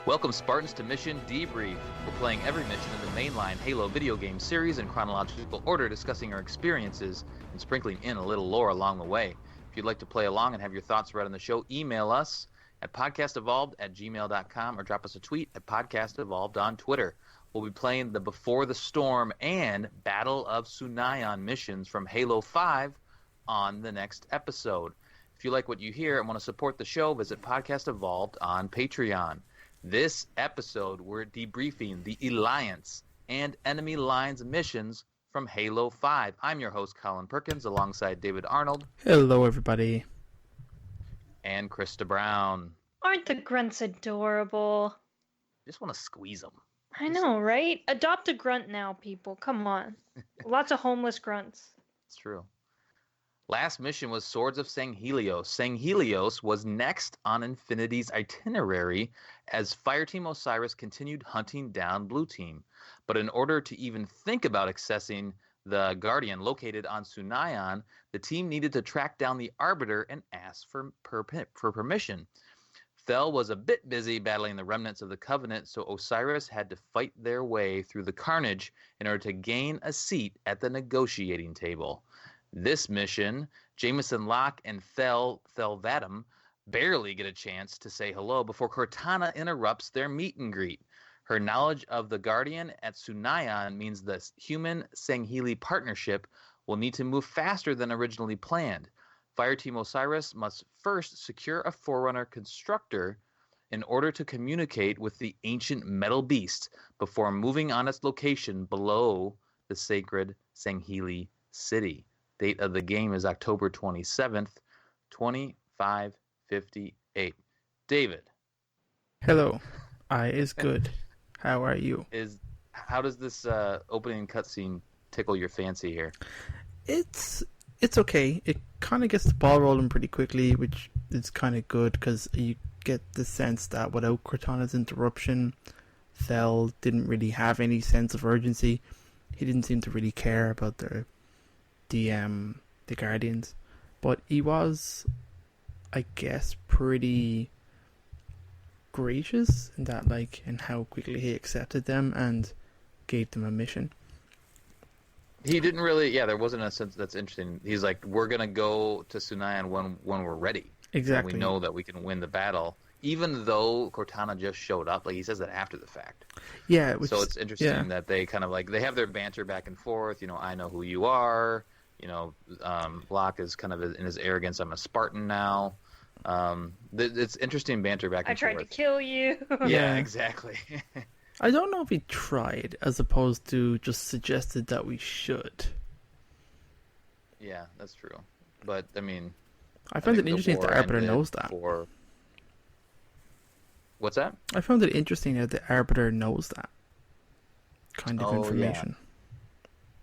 Welcome, Spartans, to Mission Debrief. We're playing every mission in the mainline Halo video game series in chronological order, discussing our experiences and sprinkling in a little lore along the way. If you'd like to play along and have your thoughts read on the show, email us at podcastevolved@gmail.com or drop us a tweet at podcastevolved on Twitter. We'll be playing the Before the Storm and Battle of Sunayan missions from Halo 5 on the next episode. If you like what you hear and want to support the show, visit Podcast Evolved on Patreon. This episode, we're debriefing the Alliance and Enemy Lines missions from Halo 5. I'm your host, Colin Perkins, alongside David Arnold. Hello, everybody. And Krysta Brown. Aren't the grunts adorable? Just want to squeeze them. I know, right? Adopt a grunt now, people. Come on. Lots of homeless grunts. It's true. Last mission was Swords of Sanghelios. Sanghelios was next on Infinity's itinerary as Fireteam Osiris continued hunting down Blue Team. But in order to even think about accessing the Guardian located on Sunayan, the team needed to track down the Arbiter and ask for permission. Thel was a bit busy battling the remnants of the Covenant, so Osiris had to fight their way through the carnage in order to gain a seat at the negotiating table. This mission, Jameson Locke and Thel Vadam barely get a chance to say hello before Cortana interrupts their meet and greet. Her knowledge of the Guardian at Sunayan means the human-Sangheli partnership will need to move faster than originally planned. Fireteam Osiris must first secure a Forerunner constructor in order to communicate with the ancient metal beast before moving on its location below the sacred Sangheli city. Date of the game is October 27th, 2558. David. Hello. I is good. How are you? How does this opening cutscene tickle your fancy here? It's okay. It kind of gets the ball rolling pretty quickly, which is kind of good because you get the sense that without Cortana's interruption, Thel didn't really have any sense of urgency. He didn't seem to really care about the Guardians, but he was, I guess, pretty gracious in that, in how quickly he accepted them and gave them a mission. He didn't really, there wasn't a sense that's interesting. He's like, we're gonna go to Sunayan when we're ready. Exactly. And we know that we can win the battle, even though Cortana just showed up. Like he says that after the fact. Yeah. So it's interesting that they kind of they have their banter back and forth. I know who you are. Locke is kind of in his arrogance. I'm a Spartan now. It's interesting banter back and forth. I tried to kill you. Yeah, exactly. I don't know if he tried, as opposed to just suggested that we should. Yeah, that's true. But I mean, I found it interesting that the Arbiter knows that. What's that? I found it interesting that the Arbiter knows that kind of information.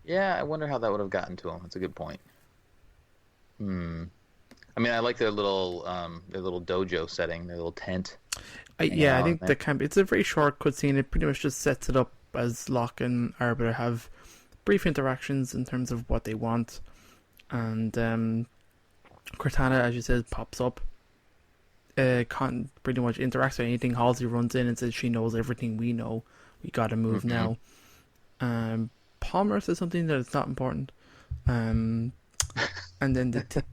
Yeah, I wonder how that would have gotten to him. That's a good point. I mean, I like their little dojo setting, their little tent. I think it's a very short cutscene. It pretty much just sets it up as Locke and Arbiter have brief interactions in terms of what they want, and Cortana, as you said, pops up. Can't pretty much interacts with anything. Halsey runs in and says she knows everything we know. We gotta move now. Palmer says something that it's not important. And then the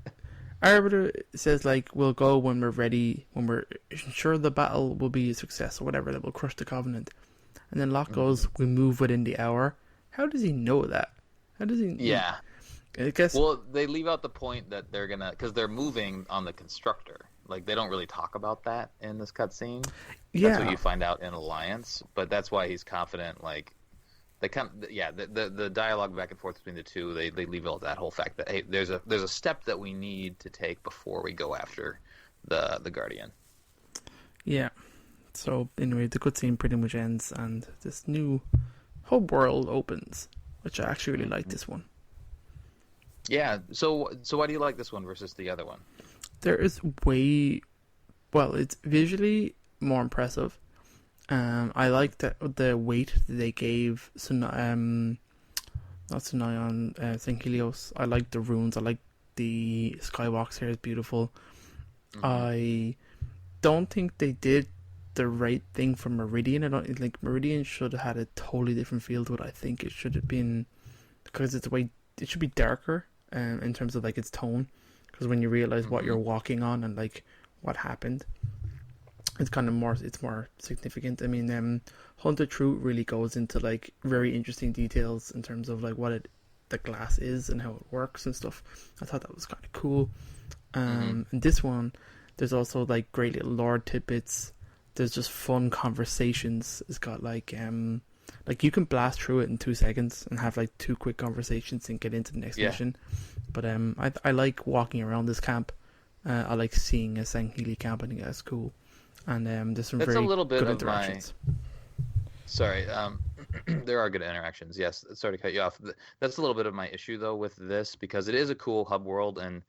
Arbiter says, we'll go when we're ready, when we're sure the battle will be a success or whatever, that we'll crush the Covenant. And then Locke goes, we move within the hour. How does he know that? How does he... Yeah. I guess... Well, they leave out the point that they're gonna... Because they're moving on the constructor. They don't really talk about that in this cutscene. Yeah. That's what you find out in Alliance. But that's why he's confident, They the dialogue back and forth between the two, they leave out that whole fact that, hey, there's a step that we need to take before we go after the Guardian. Yeah. So anyway, the cutscene pretty much ends and this new hub world opens, which I actually really like this one. Yeah. So why do you like this one versus the other one? It's visually more impressive. I like the weight that they gave Sanghelios. I like the runes. I like the skywalks here. It's beautiful. Mm-hmm. I don't think they did the right thing for Meridian. I don't think Meridian should have had a totally different feel to it. I think it should have been, because it's it should be darker in terms of like its tone, because when you realize what you're walking on and like what happened, it's kind of more significant. I mean, Hunted Truth really goes into like very interesting details in terms of like what the glass is and how it works and stuff. I thought that was kind of cool. And this one, there's also like great little lore tidbits. There's just fun conversations. It's got like you can blast through it in 2 seconds and have like 2 quick conversations and get into the next mission. But I like walking around this camp. I like seeing a Sangheili camp. I think that's cool. And there's some very good interactions. Sorry, there are good interactions. Yes, sorry to cut you off. That's a little bit of my issue though with this, because it is a cool hub world, and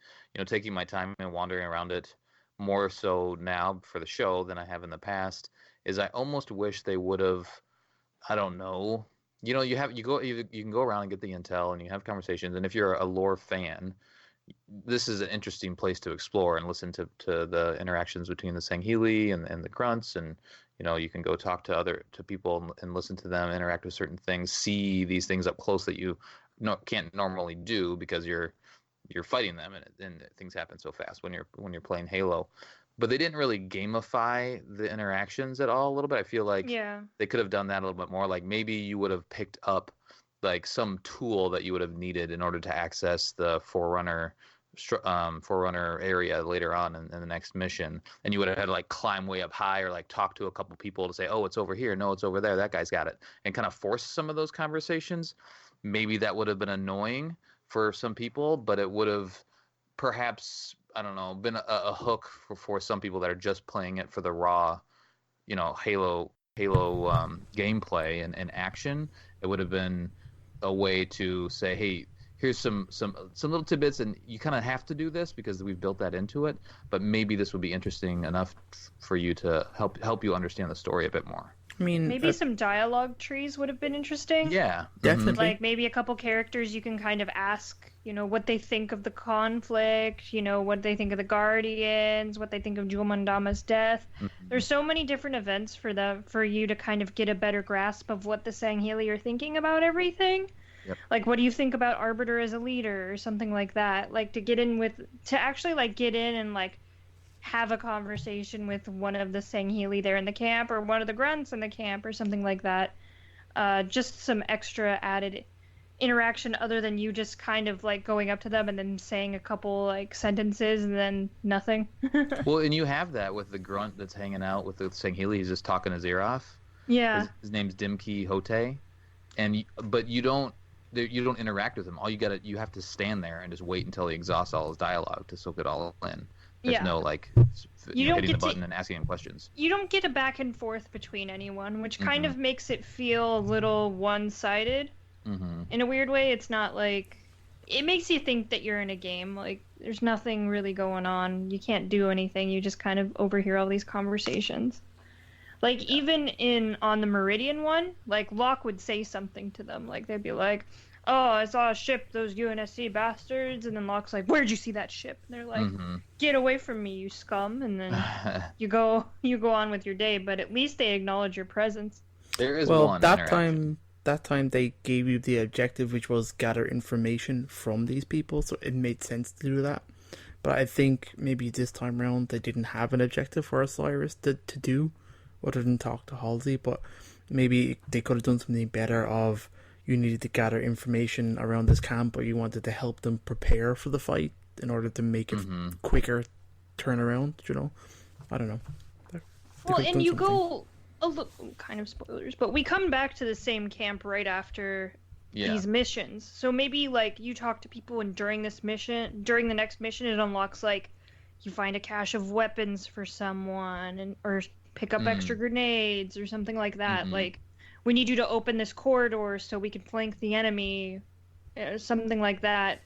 taking my time and wandering around it more so now for the show than I have in the past, is I almost wish they would have, I don't know, you can go around and get the intel and you have conversations, and if you're a lore fan, this is an interesting place to explore and listen to the interactions between the Sangheili and the grunts, and you can go talk to people and listen to them interact with certain things, see these things up close that you can't normally do because you're fighting them, and things happen so fast when you're playing Halo. But they didn't really gamify the interactions at all. A little bit, I feel like they could have done that a little bit more. Like maybe you would have picked up like some tool that you would have needed in order to access the Forerunner area later on in the next mission, and you would have had to like climb way up high or like talk to a couple people to say, oh, it's over here, no, it's over there, that guy's got it, and kind of force some of those conversations. Maybe that would have been annoying for some people, but it would have perhaps, I don't know, been a hook for some people that are just playing it for the raw Halo gameplay and action. It would have been a way to say, hey, here's some little tidbits, and you kind of have to do this because we've built that into it, but maybe this would be interesting enough for you to help you understand the story a bit more. I mean, maybe some dialogue trees would have been interesting. Yeah, definitely. Like maybe a couple characters you can kind of ask, what they think of the conflict, what they think of the Guardians, what they think of Jewel Mandama's death. There's so many different events for you to kind of get a better grasp of what the Sangheili are thinking about everything. Yep. Like, what do you think about Arbiter as a leader or something like that? Like, to actually like get in and like have a conversation with one of the Sangheili there in the camp, or one of the grunts in the camp, or something like that. Just some extra added interaction other than you just kind of like going up to them and then saying a couple like sentences and then nothing. Well, and you have that with the grunt that's hanging out with the Sangheili. He's just talking his ear off. Yeah. His name's Dimki Hote, but you don't interact with him. You have to stand there and just wait until he exhausts all his dialogue to soak it all in. There's no like hitting the button and asking him questions. You don't get a back and forth between anyone, which kind of makes it feel a little one-sided. In a weird way. It's not like, it makes you think that you're in a game. Like, there's nothing really going on. You can't do anything. You just kind of overhear all these conversations. Like, even on the Meridian one, like, Locke would say something to them. Like, they'd be like, oh, I saw a ship, those UNSC bastards. And then Locke's like, where'd you see that ship? And they're like, get away from me, you scum. And then you go on with your day. But at least they acknowledge your presence. There is one that time they gave you the objective, which was gather information from these people, so it made sense to do that. But I think maybe this time around they didn't have an objective for Osiris to do, other than talk to Halsey. But maybe they could have done something better of, you needed to gather information around this camp, or you wanted to help them prepare for the fight in order to make it quicker turnaround, I don't know. Well, and you go... kind of spoilers, but we come back to the same camp right after these missions. So maybe like you talk to people, and during the next mission, it unlocks like you find a cache of weapons for someone, or pick up extra grenades or something like that. Like, we need you to open this corridor so we can flank the enemy, something like that.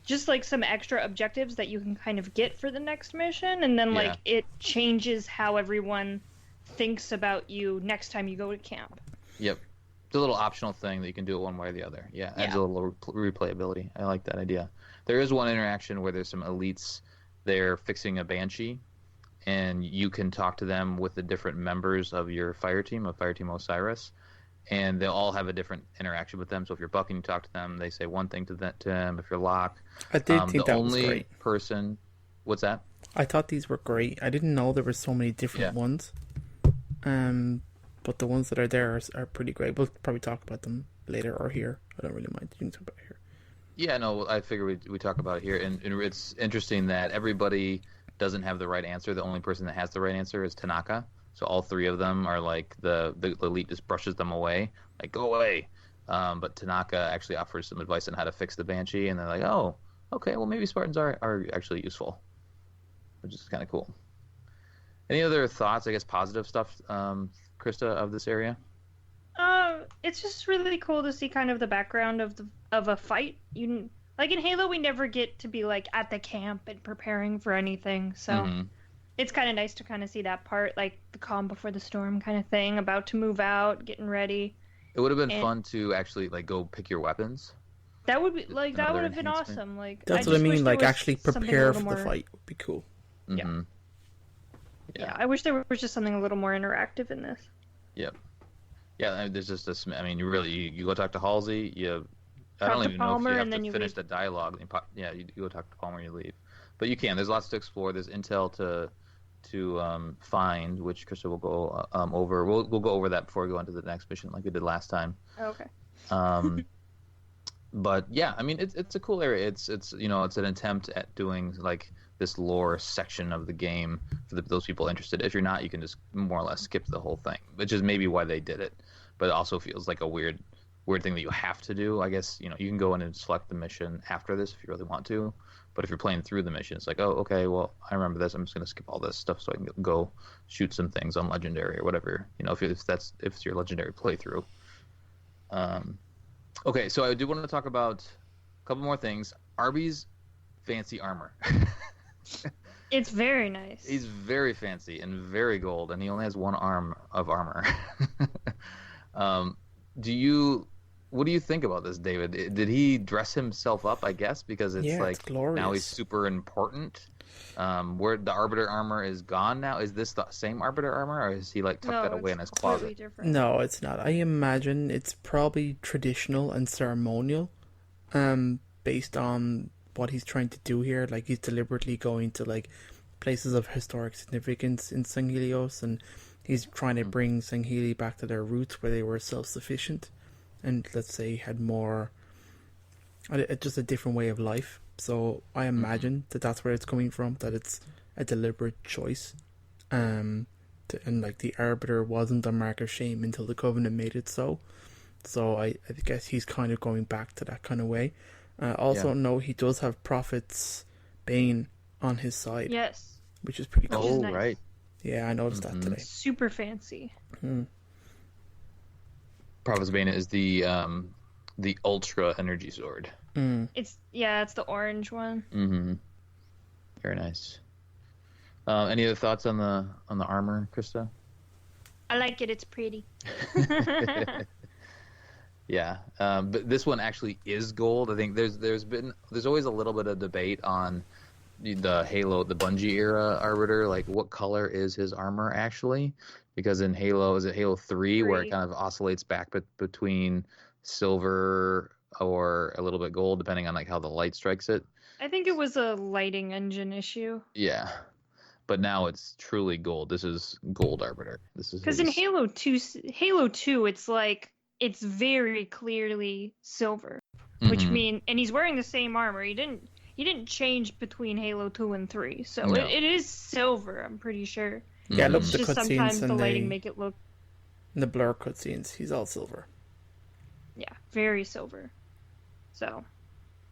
Just like some extra objectives that you can kind of get for the next mission, and then like it changes how everyone thinks about you next time you go to camp. Yep. It's a little optional thing that you can do it one way or the other. Yeah, adds a little replayability. I like that idea. There is one interaction where there's some elites there fixing a Banshee, and you can talk to them with the different members of your Fireteam Osiris, and they'll all have a different interaction with them. So if you're Buck and you talk to them, they say one thing to them. If you're Locke, I did think that was great. Person, what's that? I thought these were great. I didn't know there were so many different ones. But the ones that are there are pretty great. We'll probably talk about them later or here. I don't really mind. You can talk about it here. Yeah, no, I figure we talk about it here, and it's interesting that everybody doesn't have the right answer. The only person that has the right answer is Tanaka. So all three of them are like the elite just brushes them away, like go away. But Tanaka actually offers some advice on how to fix the Banshee, and they're like, oh, okay, well maybe Spartans are actually useful, which is kind of cool. Any other thoughts? I guess positive stuff, Krysta, of this area. It's just really cool to see kind of the background of a fight. Like in Halo, we never get to be like at the camp and preparing for anything, so it's kind of nice to kind of see that part, like the calm before the storm kind of thing, about to move out, getting ready. It would have been fun to actually like go pick your weapons. That would be like that would have been awesome. Like that's what I mean. Like actually prepare for the fight would be cool. Mm-hmm. Yeah, I wish there was just something a little more interactive in this. Yep. Yeah, there's just this. I mean, you go talk to Halsey. I don't even know if you have to finish the dialogue. Yeah, you go talk to Palmer and you leave. But you can. There's lots to explore. There's intel to find, which Krysta will go over. We'll go over that before we go into the next mission, like we did last time. Okay. But yeah, I mean, it's a cool area. It's it's an attempt at doing like this lore section of the game for those people interested. If you're not, you can just more or less skip the whole thing, which is maybe why they did it. But it also feels like a weird thing that you have to do. I guess you can go in and select the mission after this if you really want to. But if you're playing through the mission, it's like, oh, okay, well, I remember this. I'm just gonna skip all this stuff so I can go shoot some things on Legendary or whatever. If it's your Legendary playthrough. Okay, so I do want to talk about a couple more things. Arby's fancy armor. It's very nice. He's very fancy and very gold, and he only has one arm of armor. What do you think about this, David? Did he dress himself up, I guess, because it's glorious. Now he's super important? Where the Arbiter armor is gone now? Is this the same Arbiter armor, or is he like tucked that away in his closet? Different. No, it's not. I imagine it's probably traditional and ceremonial, based on what he's trying to do here. Like he's deliberately going to like places of historic significance in Sanghelios, and he's trying to bring Sangheli back to their roots where they were self-sufficient, and let's say had more, just a different way of life. So I imagine that that's where it's coming from, that it's a deliberate choice. And like the Arbiter wasn't a mark of shame until the Covenant made it so. So I guess he's kind of going back to that kind of way. No, he does have Prophet's Bane on his side. Yes. Which is pretty cool. Oh, nice. right. Yeah, I noticed that today. Super fancy. Prophet's Bane is the Ultra Energy Sword. It's the orange one. Very nice. Any other thoughts on the armor, Krysta? I like it. It's pretty. Yeah, but this one actually is gold. I think there's always a little bit of debate on the Bungie era Arbiter, like what color is his armor actually? Because in Halo, is it Halo 3 where it kind of oscillates back between silver or a little bit gold, depending on like how the light strikes it. I think it was a lighting engine issue. Yeah, but now it's truly gold. This is Gold Arbiter. This is because in Halo 2, it's like it's very clearly silver, which mean, and he's wearing the same armor. He didn't change between Halo 2 and 3, so it is silver. I'm pretty sure. Yeah, look at the cutscenes. Sometimes the lighting make it look. In the blur cutscenes, he's all silver. Yeah, very silver. So,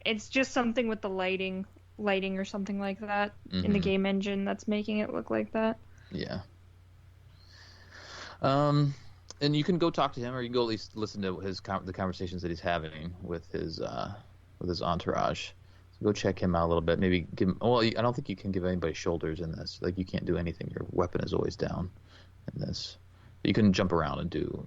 it's just something with the lighting or something like that in the game engine that's making it look like that. Yeah. And you can go talk to him, or you can go at least listen to the conversations that he's having with his entourage. So go check him out a little bit. Maybe give him. Well, I don't think you can give anybody shoulders in this. Like you can't do anything. Your weapon is always down in this. You can jump around and do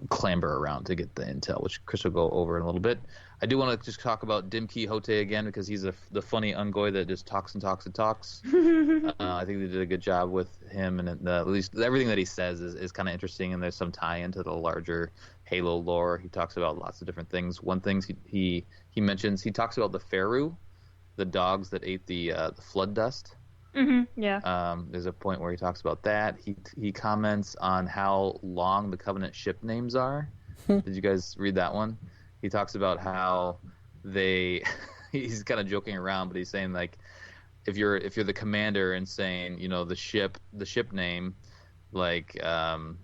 clamber around to get the intel, which Chris will go over in a little bit. I do want to just talk about Dim Quixote again because he's the funny Ungoy that just talks and talks and talks. I think they did a good job with him, and at least everything that he says is kind of interesting, and there's some tie into the larger Halo lore. He talks about lots of different things. One thing he mentions, he talks about the Feru, the dogs that ate the flood dust. Mm-hmm, yeah. There's a point where he talks about that. He comments on how long the Covenant ship names are. Did you guys read that one? He talks about how he's kind of joking around, but he's saying like if you're the commander and saying the ship name, like I'm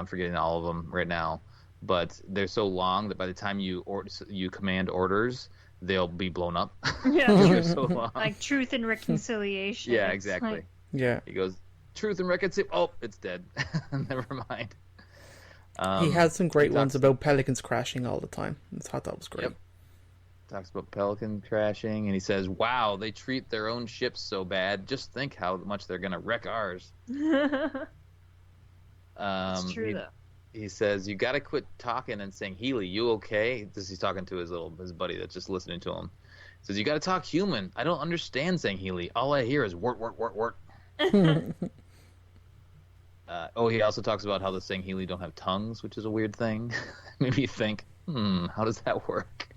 forgetting all of them right now, but they're so long that by the time you command orders, they'll be blown up. Yeah. So long. Like Truth and Reconciliation. Yeah, exactly. Like... Yeah. He goes, Truth and Reconciliation. Oh, it's dead. Never mind. He had some great ones about pelicans crashing all the time. I thought that was great. Yep. Talks about pelican crashing, and he says, wow, they treat their own ships so bad. Just think how much they're going to wreck ours. It's true, though. He says, you got to quit talking and saying, Healy, you okay? He's talking to his buddy that's just listening to him. He says, you got to talk human. I don't understand saying Healy. All I hear is wort, wort, wort, wort. He also talks about how the saying Healy don't have tongues, which is a weird thing. Made me think, how does that work?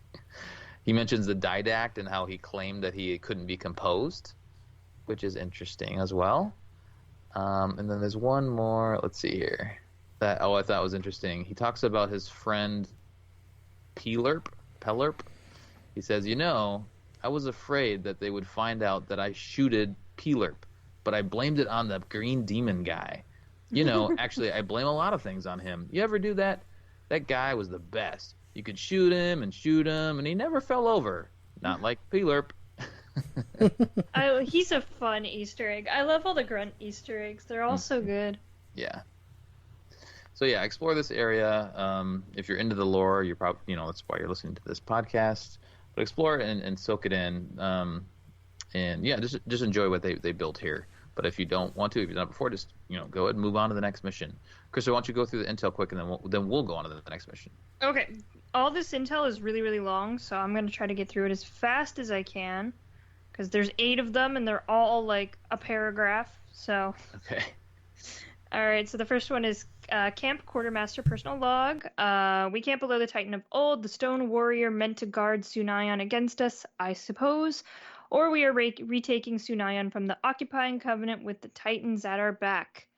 He mentions the didact and how he claimed that he couldn't be composed, which is interesting as well. And then there's one more. Let's see here. I thought was interesting. He talks about his friend Pellerp. He says, I was afraid that they would find out that I shooted Pellerp, but I blamed it on the green demon guy. Actually, I blame a lot of things on him. You ever do that? That guy was the best. You could shoot him, and he never fell over. Not like Pellerp. He's a fun Easter egg. I love all the grunt Easter eggs. They're all so good. Yeah. So yeah, explore this area. If you're into the lore, you're probably that's why you're listening to this podcast. But explore it and soak it in. And yeah, just enjoy what they built here. But if you don't want to, if you've done it before, just go ahead and move on to the next mission. Krysta, why don't you go through the intel quick, and then we'll go on to the next mission. Okay. All this intel is really, really long, so I'm going to try to get through it as fast as I can, because there's 8 of them, and they're all like a paragraph. So. Okay. All right, so the first one is Camp Quartermaster Personal Log. We camp below the Titan of Old, the stone warrior meant to guard Sunayan against us, I suppose. Or we are retaking Sunayan from the occupying covenant with the Titans at our back.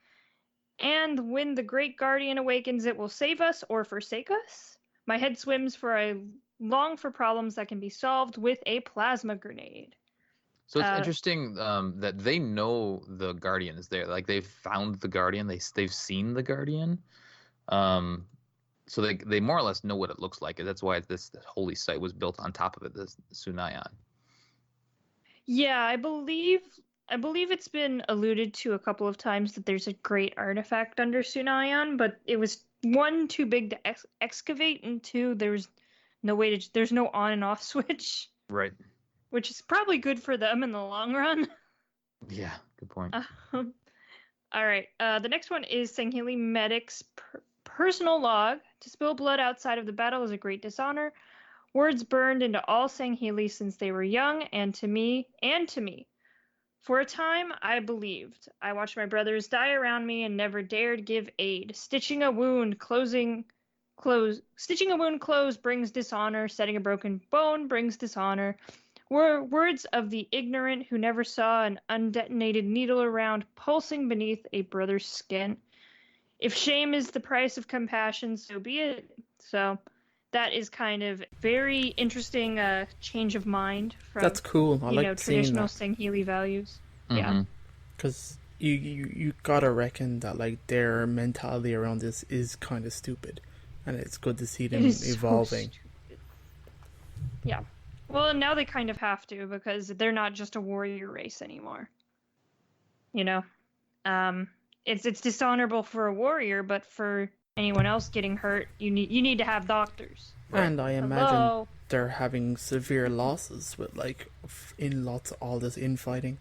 And when the Great Guardian awakens, it will save us or forsake us. My head swims for I long for problems that can be solved with a plasma grenade. So it's interesting that they know the Guardian is there. Like they've found the Guardian, they've seen the Guardian, so they more or less know what it looks like. And that's why this holy site was built on top of it, this Sunayan. Yeah, I believe it's been alluded to a couple of times that there's a great artifact under Sunayan, but it was 1, too big to excavate, and 2, there's no on and off switch. Right. Which is probably good for them in the long run. Yeah, good point. All right. The next one is Sanghili Medic's personal log. To spill blood outside of the battle is a great dishonor. Words burned into all Sanghili since they were young, and to me. For a time, I believed. I watched my brothers die around me and never dared give aid. Stitching a wound closed brings dishonor. Setting a broken bone brings dishonor. Were words of the ignorant who never saw an undetonated needle around pulsing beneath a brother's skin. If shame is the price of compassion, so be it. So that is kind of very interesting change of mind from that's cool. I like traditional Sanghili values. Mm-hmm. Yeah, because you gotta reckon that like their mentality around this is kind of stupid, and it's good to see them evolving. So yeah. Well, now they kind of have to, because they're not just a warrior race anymore. It's dishonorable for a warrior, but for anyone else getting hurt, you need to have doctors. And I imagine they're having severe losses with in lots of all this infighting.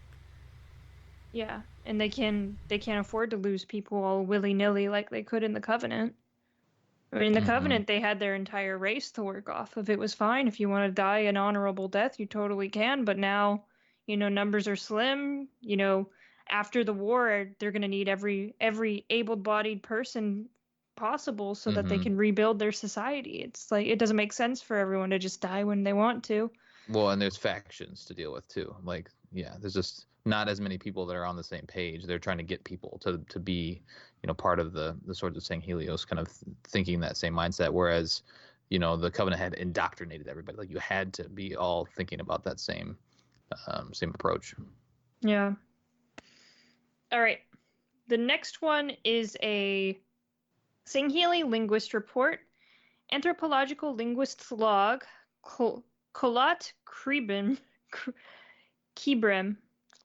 Yeah, and they can't afford to lose people all willy-nilly like they could in the Covenant. I mean, the Covenant, they had their entire race to work off of. It was fine. If you want to die an honorable death, you totally can. But now, numbers are slim. After the war, they're going to need every able-bodied person possible so that they can rebuild their society. It's like, it doesn't make sense for everyone to just die when they want to. Well, and there's factions to deal with too. Like, yeah, there's just not as many people that are on the same page. They're trying to get people to be, part of the Swords of St. Helios, kind of thinking that same mindset. Whereas, the Covenant had indoctrinated everybody. Like, you had to be all thinking about that same approach. Yeah. All right. The next one is a Singhili linguist report, anthropological linguist's log, Kolat Kibrem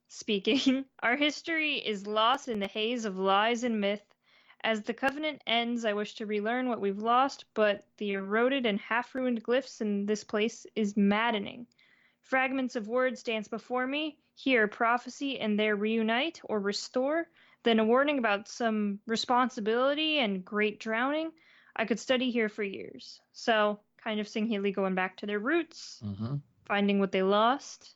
speaking. Our history is lost in the haze of lies and myth. As the Covenant ends, I wish to relearn what we've lost, but the eroded and half-ruined glyphs in this place is maddening. Fragments of words dance before me, here prophecy and there reunite or restore, then a warning about some responsibility and great drowning. I could study here for years. So, kind of Singhili going back to their roots, finding what they lost.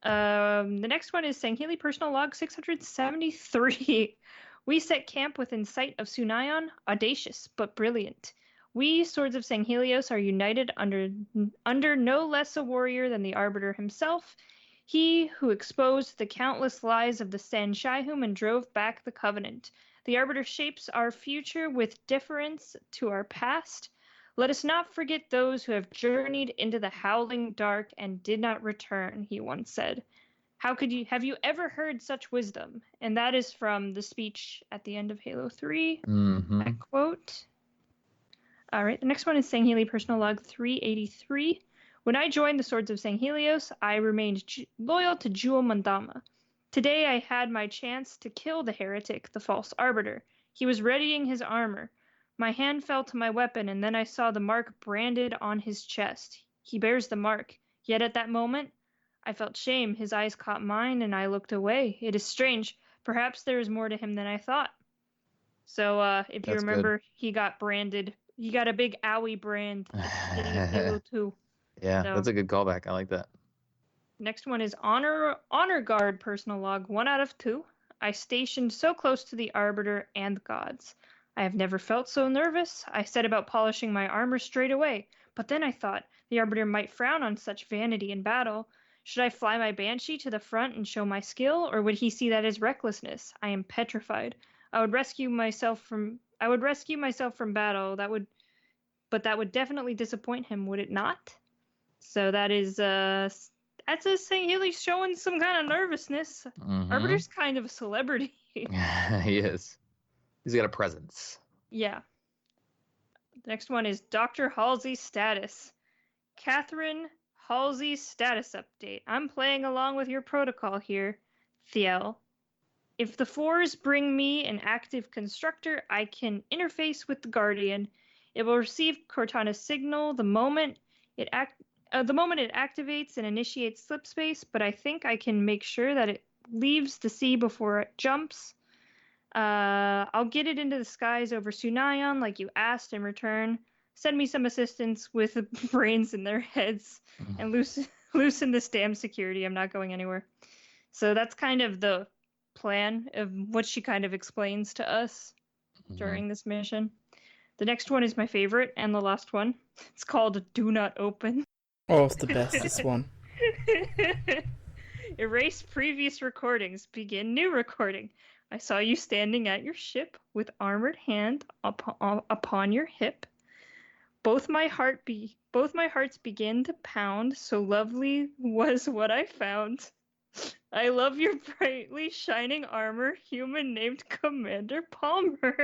The next one is Singhili Personal Log 673. We set camp within sight of Sunayon, audacious but brilliant. We, Swords of Sanghelios, are united under no less a warrior than the Arbiter himself, he who exposed the countless lies of the San Shaihum and drove back the Covenant. The Arbiter shapes our future with deference to our past. Let us not forget those who have journeyed into the howling dark and did not return, he once said. Have you ever heard such wisdom? And that is from the speech at the end of Halo 3. That quote. All right, the next one is Sangheli Personal Log 383. When I joined the Swords of Sanghelios, I remained loyal to Jewel Mandama. Today I had my chance to kill the heretic, the false arbiter. He was readying his armor. My hand fell to my weapon, and then I saw the mark branded on his chest. He bears the mark. Yet at that moment, I felt shame. His eyes caught mine, and I looked away. It is strange. Perhaps there is more to him than I thought. So, if you remember, he got branded. He got a big owie brand at the beginning of Halo 2. Yeah, so, that's a good callback. I like that. Next one is Honor Guard Personal Log 1 out of 2. I stationed so close to the Arbiter and the gods. I have never felt so nervous. I set about polishing my armor straight away, but then I thought the Arbiter might frown on such vanity in battle. Should I fly my Banshee to the front and show my skill, or would he see that as recklessness? I am petrified. I would rescue myself from battle. But that would definitely disappoint him, would it not? So that is that's us saying Healy's showing some kind of nervousness. Arbiter's kind of a celebrity. He is. He's got a presence. Yeah. The next one is Dr. Halsey's status. Catherine Halsey's status update. I'm playing along with your protocol here, Thiel. If the fours bring me an active constructor, I can interface with the Guardian. It will receive Cortana's signal the moment it activates and initiates slipspace, but I think I can make sure that it leaves the sea before it jumps. I'll get it into the skies over Sunayon like you asked in return. Send me some assistance with brains in their heads and loosen this damn security. I'm not going anywhere. So that's kind of the plan of what she kind of explains to us during this mission. The next one is my favorite and the last one. It's called Do Not Open. Oh, it's the best, this one. Erase previous recordings. Begin new recording. I saw you standing at your ship with armored hand upon your hip. Both my hearts begin to pound. So lovely was what I found. I love your brightly shining armor, human named Commander Palmer.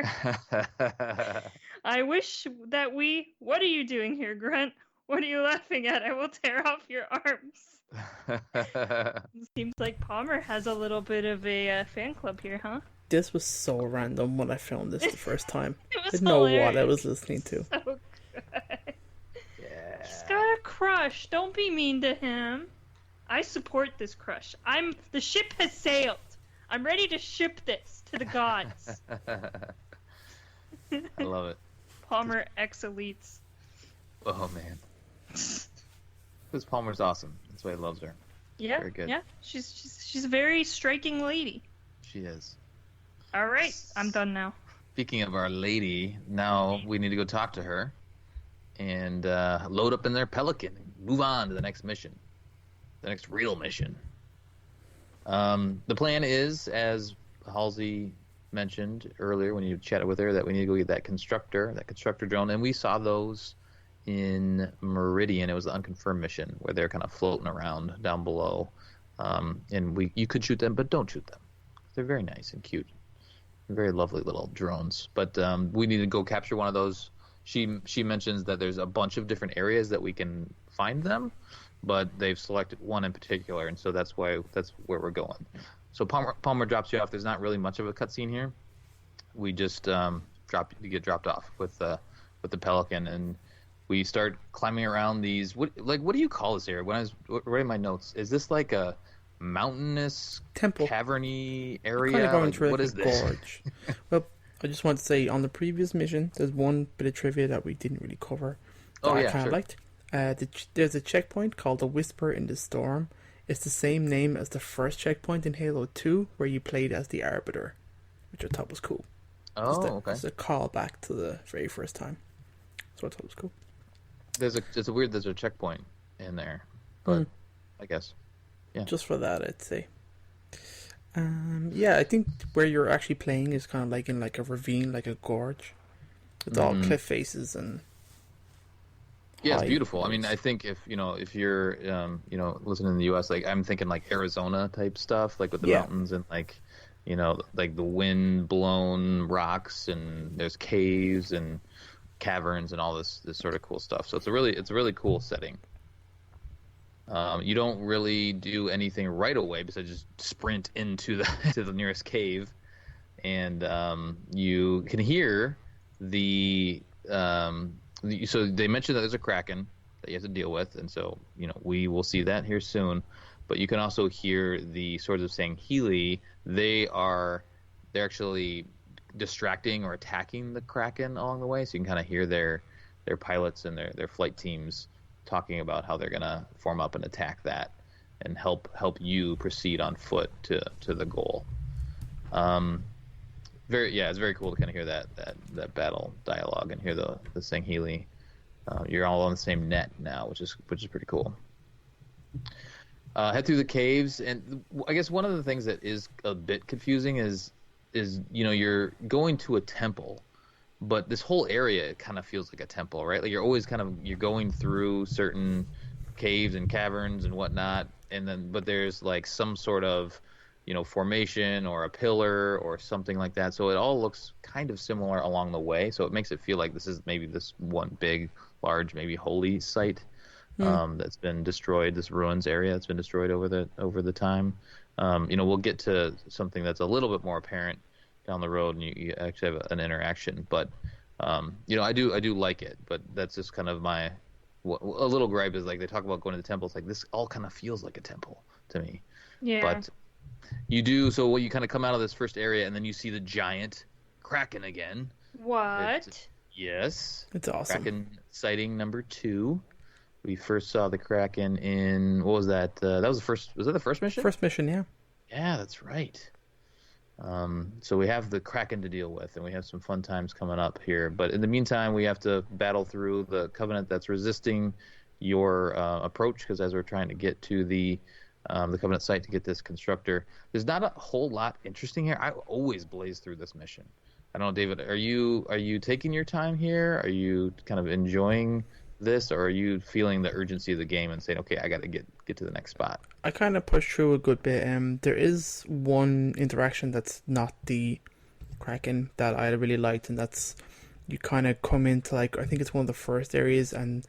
I wish that What are you doing here, Grunt? What are you laughing at? I will tear off your arms. Seems like Palmer has a little bit of a fan club here, huh? This was so random when I filmed this the first time. I didn't know what I was listening to. So good. Yeah. He's got a crush. Don't be mean to him. I support this crush. The ship has sailed. I'm ready to ship this to the gods. I love it. Palmer X Elites. Oh man, because Palmer's awesome. That's why he loves her. Yeah, very good. Yeah, she's a very striking lady. She is. All right, I'm done now. Speaking of our lady, now we need to go talk to her and load up in their Pelican and move on to the next mission, the next real mission. The plan is, as Halsey mentioned earlier when you chatted with her, that we need to go get that constructor drone, and we saw those in Meridian. It was the unconfirmed mission where they're kind of floating around down below, and you could shoot them, but don't shoot them. They're very nice and cute, very lovely little drones. But we need to go capture one of those. She mentions that there's a bunch of different areas that we can find them, but they've selected one in particular, and so that's where we're going. So Palmer drops you off. There's not really much of a cutscene here. We just you get dropped off with the Pelican, and we start climbing around these. What do you call this area? When I was writing my notes, is this like a mountainous temple, caverny area? Kind of going through what is this? Gorge. Well, I just want to say on the previous mission, there's one bit of trivia that we didn't really cover. That I kind of liked. There's a checkpoint called the Whisper in the Storm. It's the same name as the first checkpoint in Halo 2, where you played as the Arbiter, which I thought was cool. Okay. It's a callback to the very first time, so I thought it was cool. There's a checkpoint in there, but I guess, yeah. Just for that, I'd say. I think where you're actually playing is kind of like in like a ravine, like a gorge, with all cliff faces and. Yeah, it's beautiful. I mean, I think if you're listening in the U.S., like I'm thinking like Arizona type stuff, like with the mountains and like the wind blown rocks, and there's caves and caverns and all this sort of cool stuff. So it's a really cool setting. You don't really do anything right away besides just sprint into the nearest cave, and you can hear the. So they mentioned that there's a Kraken that you have to deal with, and so we will see that here soon. But you can also hear the Swords of Sangheli. They're actually distracting or attacking the Kraken along the way, so you can kind of hear their pilots and their flight teams talking about how they're gonna form up and attack that and help you proceed on foot to the goal. It's very cool to kind of hear that battle dialogue and hear the Sangheli. You're all on the same net now, which is pretty cool. Head through the caves, and I guess one of the things that is a bit confusing is you're going to a temple, but this whole area kind of feels like a temple, right? Like you're always you're going through certain caves and caverns and whatnot, but there's like some sort of formation or a pillar or something like that. So it all looks kind of similar along the way. So it makes it feel like this is maybe this one big, large, maybe holy site that's been destroyed. This ruins area that's been destroyed over the time. We'll get to something that's a little bit more apparent down the road, and you actually have an interaction. But I do like it. But that's just kind of a little gripe is like they talk about going to the temple. It's like this all kind of feels like a temple to me. Yeah. But you do so. You kind of come out of this first area, and then you see the giant Kraken again. What? Yes. It's awesome. Kraken sighting number 2. We first saw the Kraken in what was that? That was the first. Was that the first mission? First mission, yeah. Yeah, that's right. So we have the Kraken to deal with, and we have some fun times coming up here. But in the meantime, we have to battle through the Covenant that's resisting your approach, because as we're trying to get to the Covenant site to get this constructor, there's not a whole lot interesting here. I always blaze through this mission. I don't know, David, are you taking your time here? Are you kind of enjoying this, or are you feeling the urgency of the game and saying, okay, I got to get to the next spot? I kind of push through a good bit. There is one interaction that's not the Kraken that I really liked, and that's you kind of come into I think it's one of the first areas, and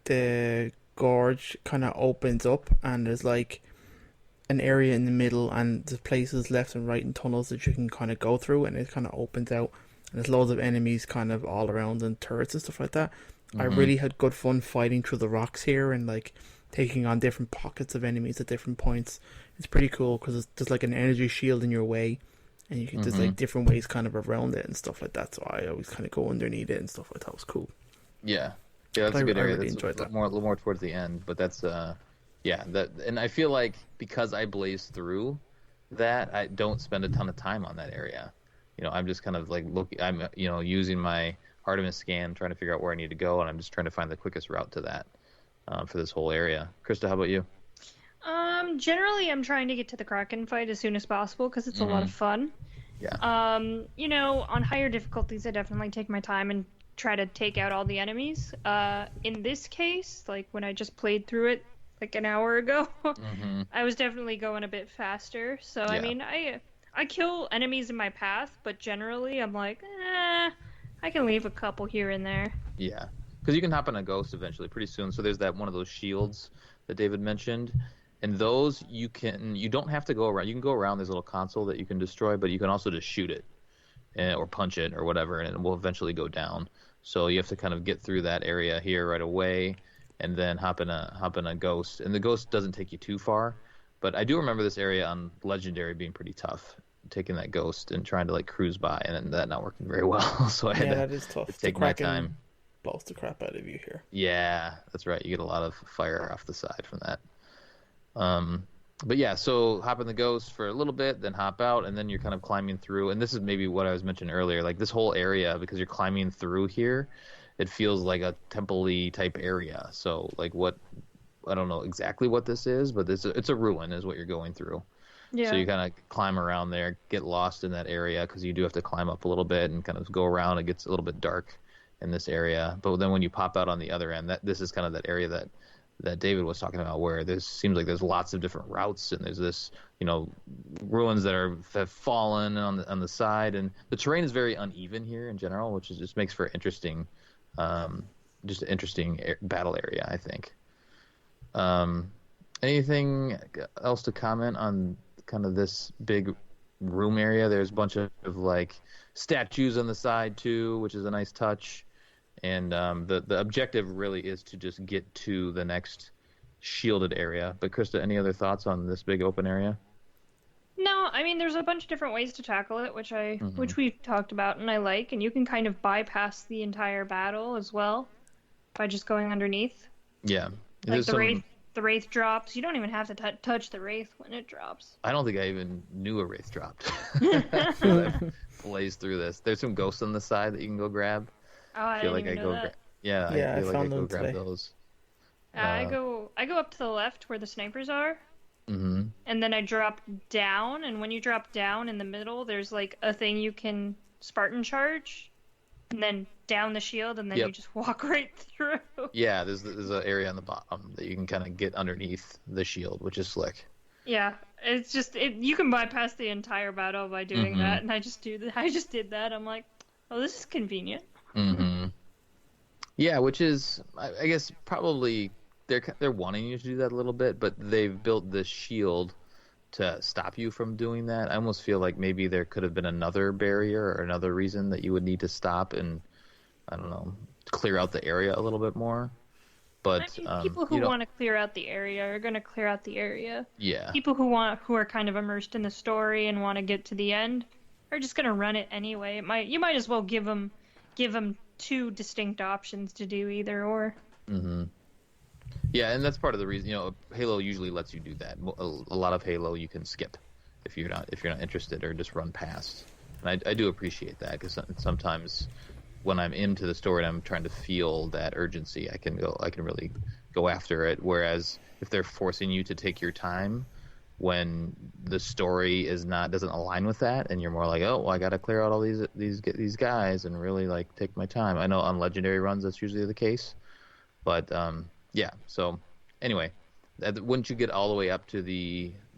the gorge kind of opens up, and there's an area in the middle, and there's places left and right and tunnels that you can kind of go through, and it kind of opens out, and there's loads of enemies kind of all around, and turrets and stuff like that. I really had good fun fighting through the rocks here and taking on different pockets of enemies at different points. It's pretty cool because there's an energy shield in your way, and you can there's like different ways kind of around it and stuff like that. So I always kind of go underneath it and stuff like that. Was cool. Yeah, that's a good area. I really enjoyed that. A little more towards the end, but that's and I feel like because I blazed through that, I don't spend a ton of time on that area. I'm just kind of like I'm using my Artemis scan, trying to figure out where I need to go, and I'm just trying to find the quickest route to that for this whole area. Krysta, how about you? Generally, I'm trying to get to the Kraken fight as soon as possible because it's a lot of fun. Yeah. On higher difficulties, I definitely take my time and try to take out all the enemies. In this case, like when I just played through it like an hour ago, I was definitely going a bit faster. So I mean, I kill enemies in my path, but generally I'm like, I can leave a couple here and there. Yeah, because you can hop on a ghost eventually pretty soon. So there's that one of those shields that David mentioned. And those you don't have to go around. You can go around this little console that you can destroy, but you can also just shoot it or punch it or whatever, and it will eventually go down. So you have to kind of get through that area here right away, and then hop in a ghost. And the ghost doesn't take you too far, but I do remember this area on Legendary being pretty tough, taking that ghost and trying to like cruise by, and that not working very well. So I had to take my time. Blows the crap out of you here. Yeah, that's right. You get a lot of fire off the side from that. But yeah, so hop in the ghost for a little bit, then hop out, and then you're kind of climbing through. And this is maybe what I was mentioning earlier, like this whole area, because you're climbing through here, it feels like a temple-y type area. So like I don't know exactly what this is, but it's a ruin is what you're going through. Yeah. So you kind of climb around there, get lost in that area, because you do have to climb up a little bit and kind of go around. It gets a little bit dark in this area. But then when you pop out on the other end, this is kind of that area that David was talking about, where seems like there's lots of different routes, and there's this, ruins that have fallen on the side, and the terrain is very uneven here in general, which just makes for interesting, just an interesting battle area, I think. Anything else to comment on kind of this big room area? There's a bunch of like statues on the side too, which is a nice touch. And the objective really is to just get to the next shielded area. But Krysta, any other thoughts on this big open area? No, I mean, there's a bunch of different ways to tackle it, which we've talked about and I like. And you can kind of bypass the entire battle as well by just going underneath. Yeah. Like the Wraith drops. You don't even have to touch the Wraith when it drops. I don't think I even knew a Wraith dropped. Blaze through this. There's some ghosts on the side that you can go grab. Oh, I feel like I go. I feel like I go grab those. I go up to the left where the snipers are, and then I drop down. And when you drop down in the middle, there's like a thing you can Spartan charge, and then down the shield, and then you just walk right through. Yeah, there's an area on the bottom that you can kind of get underneath the shield, which is slick. Yeah, it's just you can bypass the entire battle by doing that, and I just did that. I'm like, oh, this is convenient. Yeah, which is, I guess, probably they're wanting you to do that a little bit, but they've built this shield to stop you from doing that. I almost feel like maybe there could have been another barrier or another reason that you would need to stop and, I don't know, clear out the area a little bit more. But I mean, people who want to clear out the area are going to clear out the area. Yeah. People who are kind of immersed in the story and want to get to the end are just going to run it anyway. You might as well give them two distinct options to do either or. Yeah, and that's part of the reason. Halo usually lets you do that. A lot of Halo you can skip if you're not interested, or just run past. And I do appreciate that, because sometimes when I'm into the story and I'm trying to feel that urgency, I can really go after it. Whereas if they're forcing you to take your time when the story doesn't align with that, and you're more like, oh, well, I got to clear out all these guys and really like take my time. I know on Legendary runs that's usually the case, but yeah. So anyway, once you get all the way up to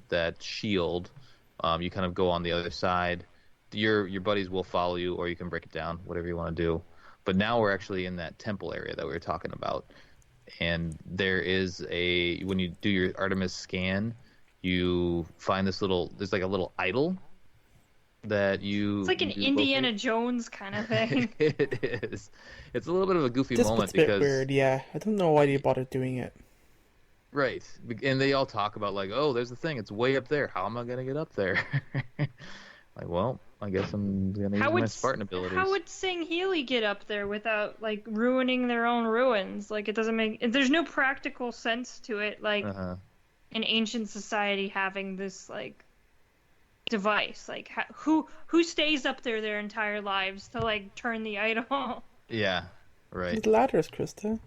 that shield, you kind of go on the other side. Your buddies will follow you, or you can break it down, whatever you want to do. But now we're actually in that temple area that we were talking about, and there's when you do your Artemis scan, you find there's like a little idol that you... It's like an Indiana Jones kind of thing. It is. It's a little bit of a goofy moment because... It's a bit weird, yeah. I don't know why they bothered doing it. Right. And they all talk about like, oh, there's the thing. It's way up there. How am I going to get up there? Like, well, I guess I'm gonna use my Spartan abilities. How would Sangheili get up there without like ruining their own ruins? Like, it doesn't make. There's no practical sense to it. Like, an ancient society having this like device. Like, who stays up there their entire lives to like turn the idol? Yeah, right. With ladders, Krysta.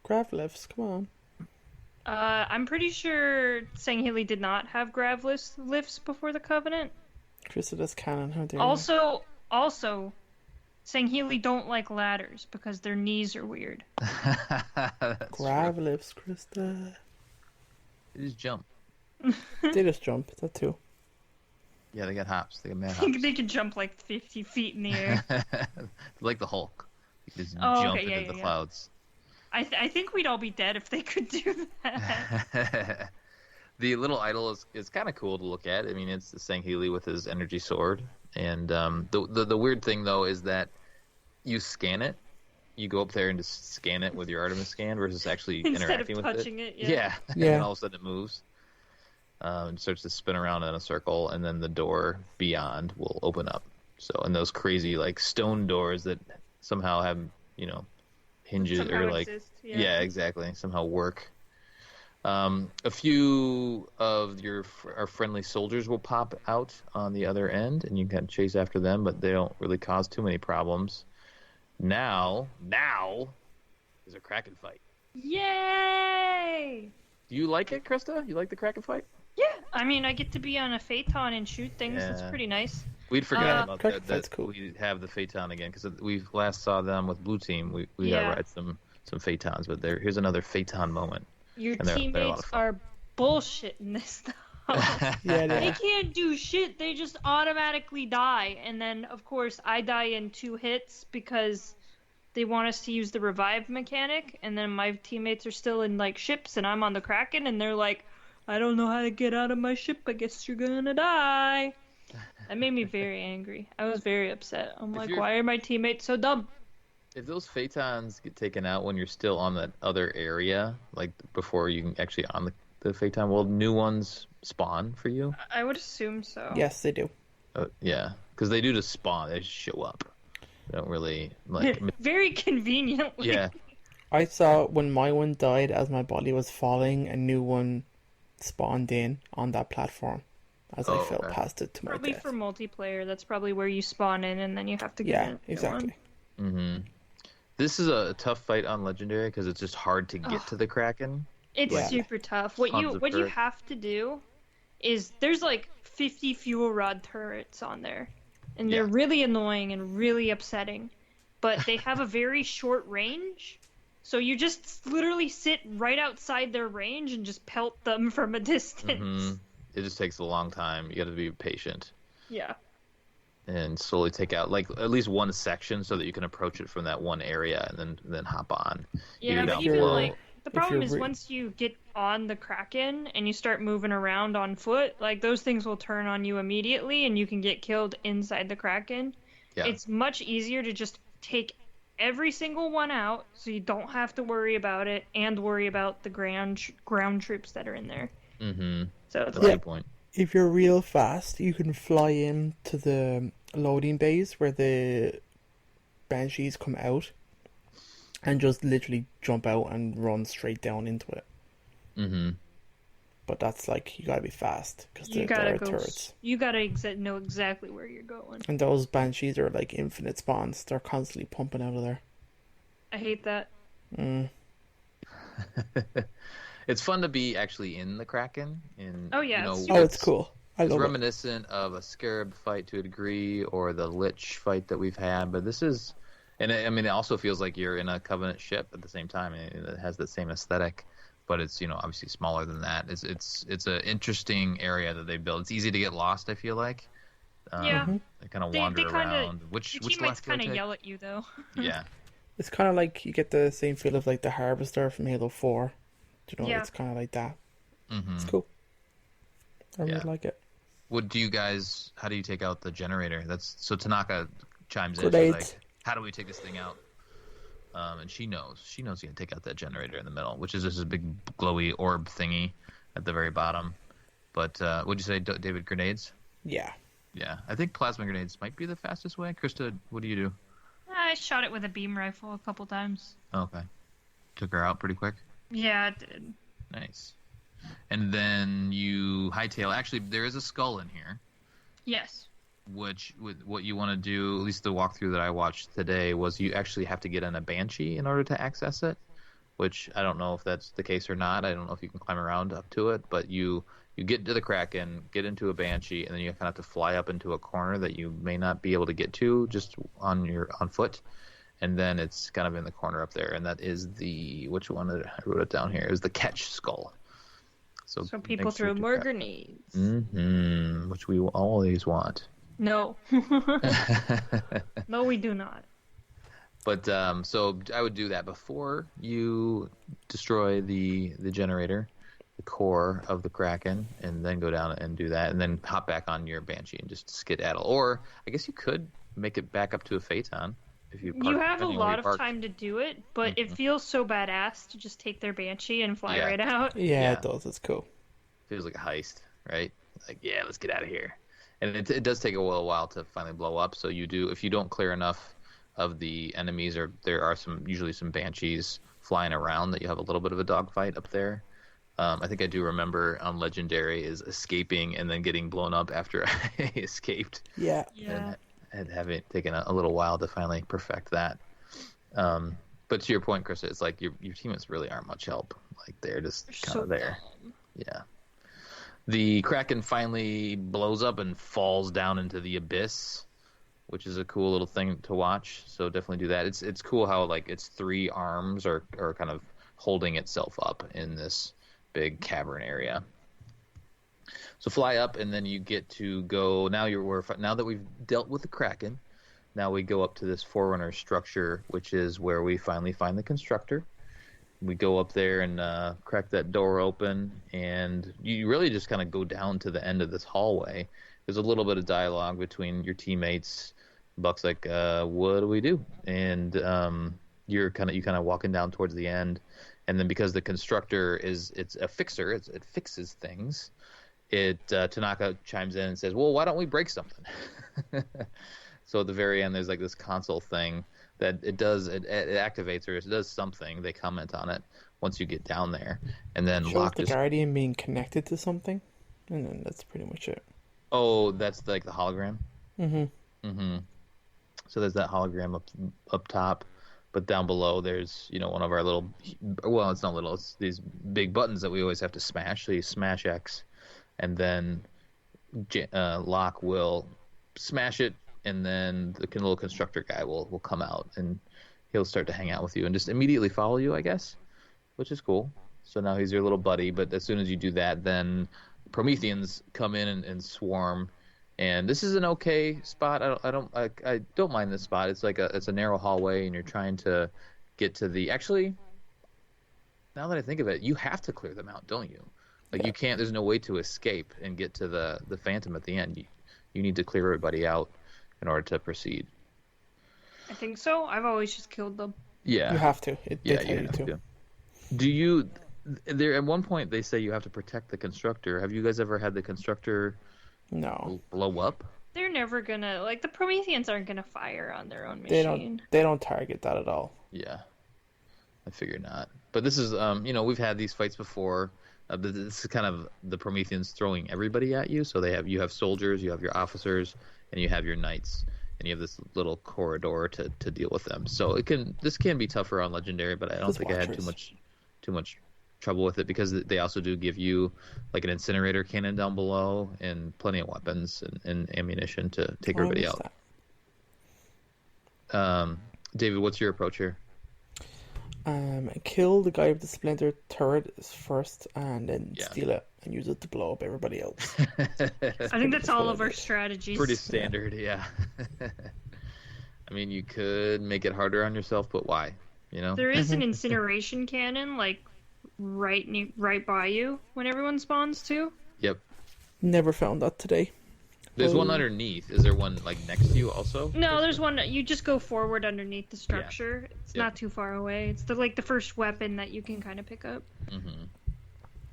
Grav lifts. Come on. I'm pretty sure Sangheili did not have grav lifts before the Covenant. Krysta does canon. How dare you? Also, Sangheili don't like ladders because their knees are weird. Grav lifts, Krysta. They just jump. They just jump. That too. Yeah, they got hops. They got mad hops. They can jump like 50 feet in the air. Like the Hulk. You just jump into the clouds. I think we'd all be dead if they could do that. The little idol is kind of cool to look at. I mean, it's the Sangheili with his energy sword. And the weird thing, though, is that you scan it. You go up there and just scan it with your Artemis scan versus actually interacting with it. Instead of touching it, yeah. And all of a sudden it moves. And starts to spin around in a circle, and then the door beyond will open up. So, and those crazy, like, stone doors that somehow have, hinges or like exist, yeah, exactly, somehow work. A few of our friendly soldiers will pop out on the other end, and you can chase after them, but they don't really cause too many problems. Now is a Kraken fight. Yay! Do you like it, Krysta? You like the Kraken fight? Yeah, I mean, I get to be on a Phaeton and shoot things. Yeah. That's pretty nice. We'd forgot about that. That's cool. We have the Phaeton again because we last saw them with Blue Team. We gotta ride some Phaetons, but here's another Phaeton moment. Your teammates are bullshitting this stuff. They can't do shit. They just automatically die, and then of course I die in 2 hits because they want us to use the revive mechanic, and then my teammates are still in like ships, and I'm on the Kraken, and they're like, I don't know how to get out of my ship. I guess you're gonna die. That made me very angry. I was very upset. I'm like, why are my teammates so dumb? If those Phaetons get taken out when you're still on that other area, like before you can actually on the Phaeton world, new ones spawn for you? I would assume so. Yes, they do. Yeah, because they do just spawn. They just show up. They don't really like. Very conveniently. Yeah. I saw when my one died as my body was falling, a new one spawned in on that platform as I fell past it to my death. Probably for multiplayer, that's probably where you spawn in and then you have to get in. Yeah, exactly. Mm-hmm. This is a tough fight on Legendary because it's just hard to get to the Kraken. It's super tough. What you have to do is there's like 50 fuel rod turrets on there, and they're really annoying and really upsetting, but they have a very short range. So you just literally sit right outside their range and just pelt them from a distance. Mm-hmm. It just takes a long time. You got to be patient. Yeah. And slowly take out like at least one section so that you can approach it from that one area and then hop on. Yeah, but even like the problem is once you get on the Kraken and you start moving around on foot, like those things will turn on you immediately and you can get killed inside the Kraken. Yeah. It's much easier to just take every single one out so you don't have to worry about it and worry about the ground troops that are in there. Mm-hmm. So it's that's a good point. If you're real fast, you can fly in to the loading bays where the Banshees come out and just literally jump out and run straight down into it. Mm-hmm. But that's like, you gotta be fast because there are turrets. You gotta know exactly where you're going. And those Banshees are like infinite spawns. They're constantly pumping out of there. I hate that. It's fun to be actually in the Kraken. It's cool. It's reminiscent of a Scarab fight to a degree, or the Lich fight that we've had. But this is, and I mean, it also feels like you're in a Covenant ship at the same time. It has the same aesthetic, but it's obviously smaller than that. It's an interesting area that they built. It's easy to get lost. I feel like. They kind of wander around. Which teammates kind of yell at you though. Yeah. It's kind of like you get the same feel of like the Harvester from Halo 4. It's kind of like that. Mm-hmm. It's cool. I really like it. How do you take out the generator? So Tanaka chimes in. She's like, how do we take this thing out? And she knows you can take out that generator in the middle, which is just a big glowy orb thingy at the very bottom. But what'd you say, David? Grenades? Yeah. Yeah, I think plasma grenades might be the fastest way. Krysta, what do you do? I shot it with a beam rifle a couple times. Okay. Took her out pretty quick? Yeah, it did. Nice. And then you hightail. Actually, there is a skull in here. Yes. Which, what you want to do, at least the walkthrough that I watched today, was you actually have to get in a Banshee in order to access it. Which I don't know if that's the case or not. I don't know if you can climb around up to it, but you get to the Kraken, get into a Banshee, and then you kind of have to fly up into a corner that you may not be able to get to just on foot. And then it's kind of in the corner up there, and that is which one did I wrote it down here? Is the catch skull. So people throw more grenades. Mm-hmm. Which we always want. No. No, we do not. But so I would do that before you destroy the generator, the core of the Kraken, and then go down and do that, and then hop back on your Banshee and just skedaddle. Or I guess you could make it back up to a Phaeton. If you have a lot of time to do it, but it feels so badass to just take their Banshee and fly right out. Yeah, it does. It's cool. Feels like a heist, right? Like, yeah, let's get out of here. And it does take a while to finally blow up. So if you don't clear enough of the enemies, or there are usually some Banshees flying around, that you have a little bit of a dogfight up there. I think I do remember on Legendary is escaping and then getting blown up after I escaped. Yeah. And having taken a little while to finally perfect that. But to your point, Krysta, it's like your teammates really aren't much help. Like they're just kind of there. Dumb. Yeah. The Kraken finally blows up and falls down into the abyss, which is a cool little thing to watch. So definitely do that. It's cool how like its three arms are kind of holding itself up in this big cavern area. So fly up, and then you get to go. Now that we've dealt with the Kraken, now we go up to this Forerunner structure, which is where we finally find the Constructor. We go up there and crack that door open, and you really just kind of go down to the end of this hallway. There's a little bit of dialogue between your teammates. Buck's like, "What do we do?" And you kind of walking down towards the end, and then because the Constructor it's a fixer, it fixes things. Tanaka chimes in and says, "Well, why don't we break something?" So at the very end, there's like this console thing that it activates, or it does something. They comment on it once you get down there, and then Locke the Guardian being connected to something, and then that's pretty much it. Oh, that's like the hologram. Mm-hmm. So there's that hologram up top, but down below there's one of our little. Well, it's not little. It's these big buttons that we always have to smash. So you smash X. And then Locke will smash it, and then the little Constructor guy will come out, and he'll start to hang out with you and just immediately follow you, I guess, which is cool. So now he's your little buddy, but as soon as you do that, then Prometheans come in and swarm. And this is an okay spot. I don't mind this spot. It's like it's a narrow hallway, and you're trying to get to the. Actually, now that I think of it, you have to clear them out, don't you? Like you can't. There's no way to escape and get to the Phantom at the end. You need to clear everybody out in order to proceed. I think so. I've always just killed them. Yeah, you have to. You have to. Do you? There at one point they say you have to protect the Constructor. Have you guys ever had the Constructor? No. Blow up? They're never gonna the Prometheans aren't gonna fire on their own machine. They don't target that at all. Yeah, I figured not. But this is we've had these fights before. This is kind of the Prometheans throwing everybody at you. So you have soldiers, you have your officers, and you have your knights, and you have this little corridor to deal with them. So this can be tougher on Legendary, but I don't think I had too much trouble with it because they also do give you like an incinerator cannon down below and plenty of weapons and ammunition to take everybody out. David, what's your approach here? Kill the guy with the splinter turret first, and then steal it and use it to blow up everybody else. I think that's all of our strategies. Pretty standard, yeah. I mean, you could make it harder on yourself, but why? There is an incineration cannon, right by you when everyone spawns too. Yep. Never found that today. There's one underneath. Is there one next to you also? No, there's one. You just go forward underneath the structure. Yeah. It's not too far away. It's the first weapon that you can kind of pick up. Mm-hmm.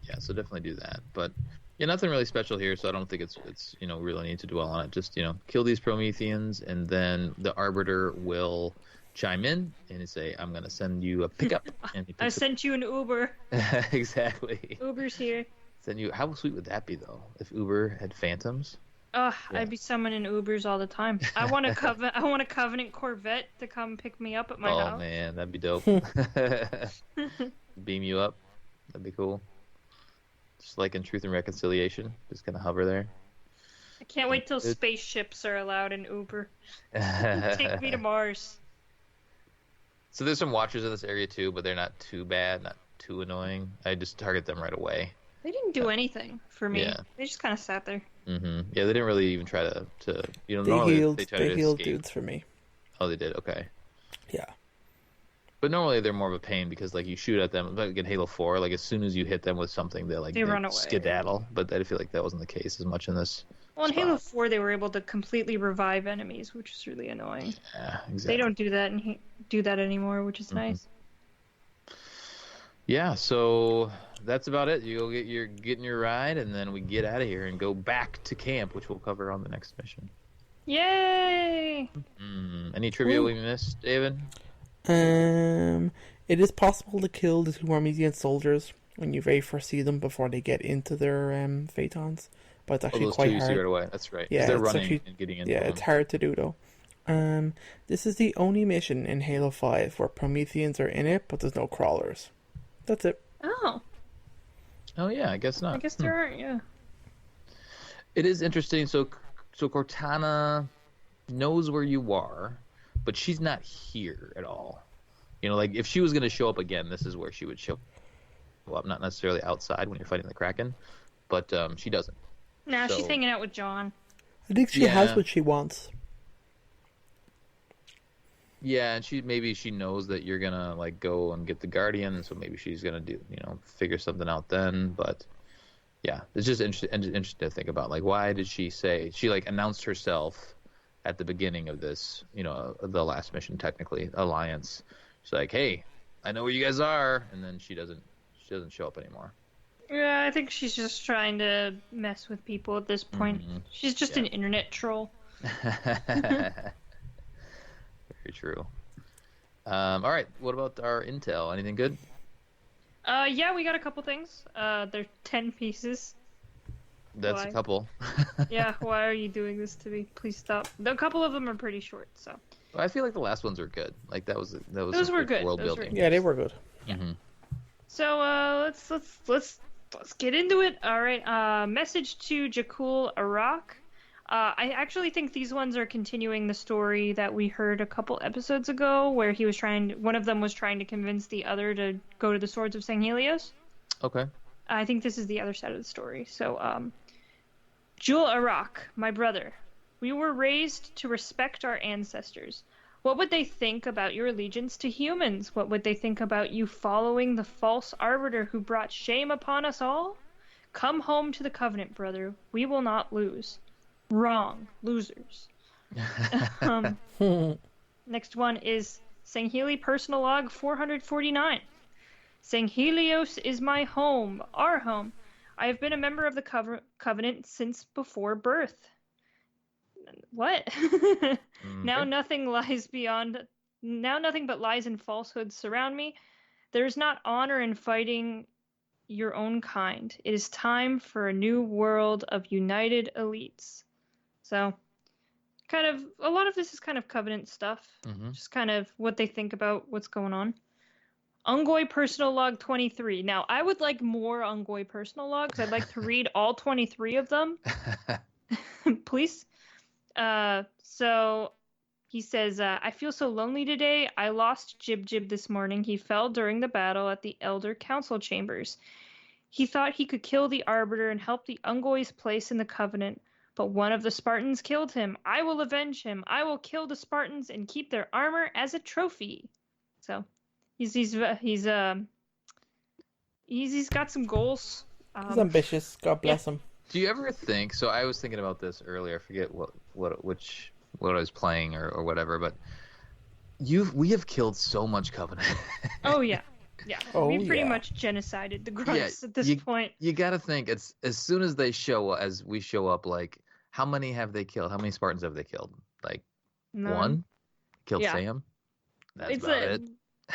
Yeah, so definitely do that. But Yeah, nothing really special here, so I don't think it's really need to dwell on it. Just kill these Prometheans, and then the Arbiter will chime in and say, "I'm gonna send you a pickup." And I sent you an Uber. Exactly. Uber's here. Send you. How sweet would that be, though, if Uber had phantoms? Yeah. I'd be summoning Ubers all the time. I want a Covenant Corvette to come pick me up at my house. Oh man, that'd be dope. Beam you up. That'd be cool. Just like in Truth and Reconciliation, just kind of hover there. I can't wait till spaceships are allowed in Uber. Take me to Mars. So there's some watchers in this area too, but they're not too bad, not too annoying. I just target them right away. They didn't do anything for me. Yeah. They just kind of sat there. Mm-hmm. Yeah, they didn't really even try to They healed dudes for me. Oh, they did? Okay. Yeah. But normally they're more of a pain because you shoot at them, like in Halo 4, as soon as you hit them with something, they run away. Skedaddle. But I feel like that wasn't the case as much in this. Well, in Halo 4, they were able to completely revive enemies, which is really annoying. Yeah, exactly. They don't do that anymore, which is nice. Yeah, so that's about it. You go getting your ride, and then we get out of here and go back to camp, which we'll cover on the next mission. Yay! Any trivia we missed, David? It is possible to kill the 2 Promethean soldiers when you very first see them before they get into their phaetons, but it's actually quite hard. Right away. That's right. Yeah, they're running and getting into them. It's hard to do though. This is the only mission in Halo 5 where Prometheans are in it, but there's no crawlers. That's it. Oh. Oh yeah, I guess not. I guess there aren't. Yeah. It is interesting. So Cortana knows where you are, but she's not here at all. If she was going to show up again, this is where she would show up. Not necessarily outside when you're fighting the Kraken, but she doesn't. Nah, she's hanging out with John. I think she has what she wants. Yeah, and maybe she knows that you're gonna go and get the Guardian, so maybe she's gonna do figure something out then. But yeah, it's just interesting to think about. Why did she say she announced herself at the beginning of this? The last mission, technically, Alliance. She's like, "Hey, I know where you guys are," and then she doesn't show up anymore. Yeah, I think she's just trying to mess with people at this point. Mm-hmm. She's just an internet troll. Very true. All right, what about our intel? Anything good? Yeah, we got a couple things. They're 10 pieces. That's a couple. Yeah, why are you doing this to me? Please stop. A couple of them are pretty short, so. I feel like the last ones were good. Those were good. World building. Yeah, they were good. Yeah. Mm-hmm. So let's get into it. All right. Message to Jakul Arak. I actually think these ones are continuing the story that we heard a couple episodes ago, where one of them was trying to convince the other to go to the Swords of Sanghelios. Okay. I think this is the other side of the story. So, Jul Arak, my brother, we were raised to respect our ancestors. What would they think about your allegiance to humans? What would they think about you following the false arbiter who brought shame upon us all? Come home to the Covenant, brother. We will not lose. Wrong. Losers. Next one is Sangheli Personal Log 449. Sanghelios is my home, our home. I have been a member of the Covenant since before birth. What? Now nothing but lies and falsehoods surround me. There is not honor in fighting your own kind. It is time for a new world of united elites. So, a lot of this is kind of Covenant stuff. Mm-hmm. Just kind of what they think about what's going on. Ungoy Personal Log 23. Now, I would like more Ungoy Personal Logs. I'd like to read all 23 of them. Please. So he says, I feel so lonely today. I lost Jib Jib this morning. He fell during the battle at the Elder Council Chambers. He thought he could kill the Arbiter and help the Ungoy's place in the Covenant, but one of the Spartans killed him. I will avenge him. I will kill the Spartans and keep their armor as a trophy. So he's got some goals. He's ambitious. God bless him. Do you ever think? So I was thinking about this earlier. I forget what I was playing or whatever. But we have killed so much Covenant. Oh yeah. Yeah, we pretty much genocided the grunts at this point. You got to think, it's as soon as we show up, like, how many have they killed? How many Spartans have they killed? Like, None. One? Killed Sam? That's about it.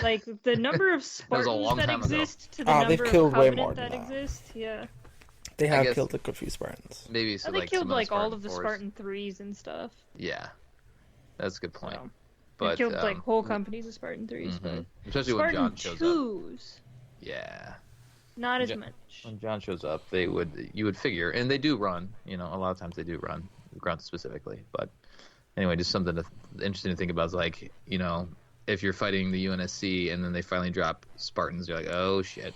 Like, the number of Spartans that exist to the number they've killed of way Covenant more than that exist, They have killed a good few Spartans. Maybe so. They killed, like, all of the Spartan 3s and stuff. Yeah. That's a good point. So. But, they killed like whole companies of Spartan 3s, but especially Spartan when John shows 2s, up. Yeah. Not as much. When John shows up, you would figure, and they do run. A lot of times they do run, grunts specifically. But anyway, just something interesting to think about is like, if you're fighting the UNSC and then they finally drop Spartans, you're like, oh shit.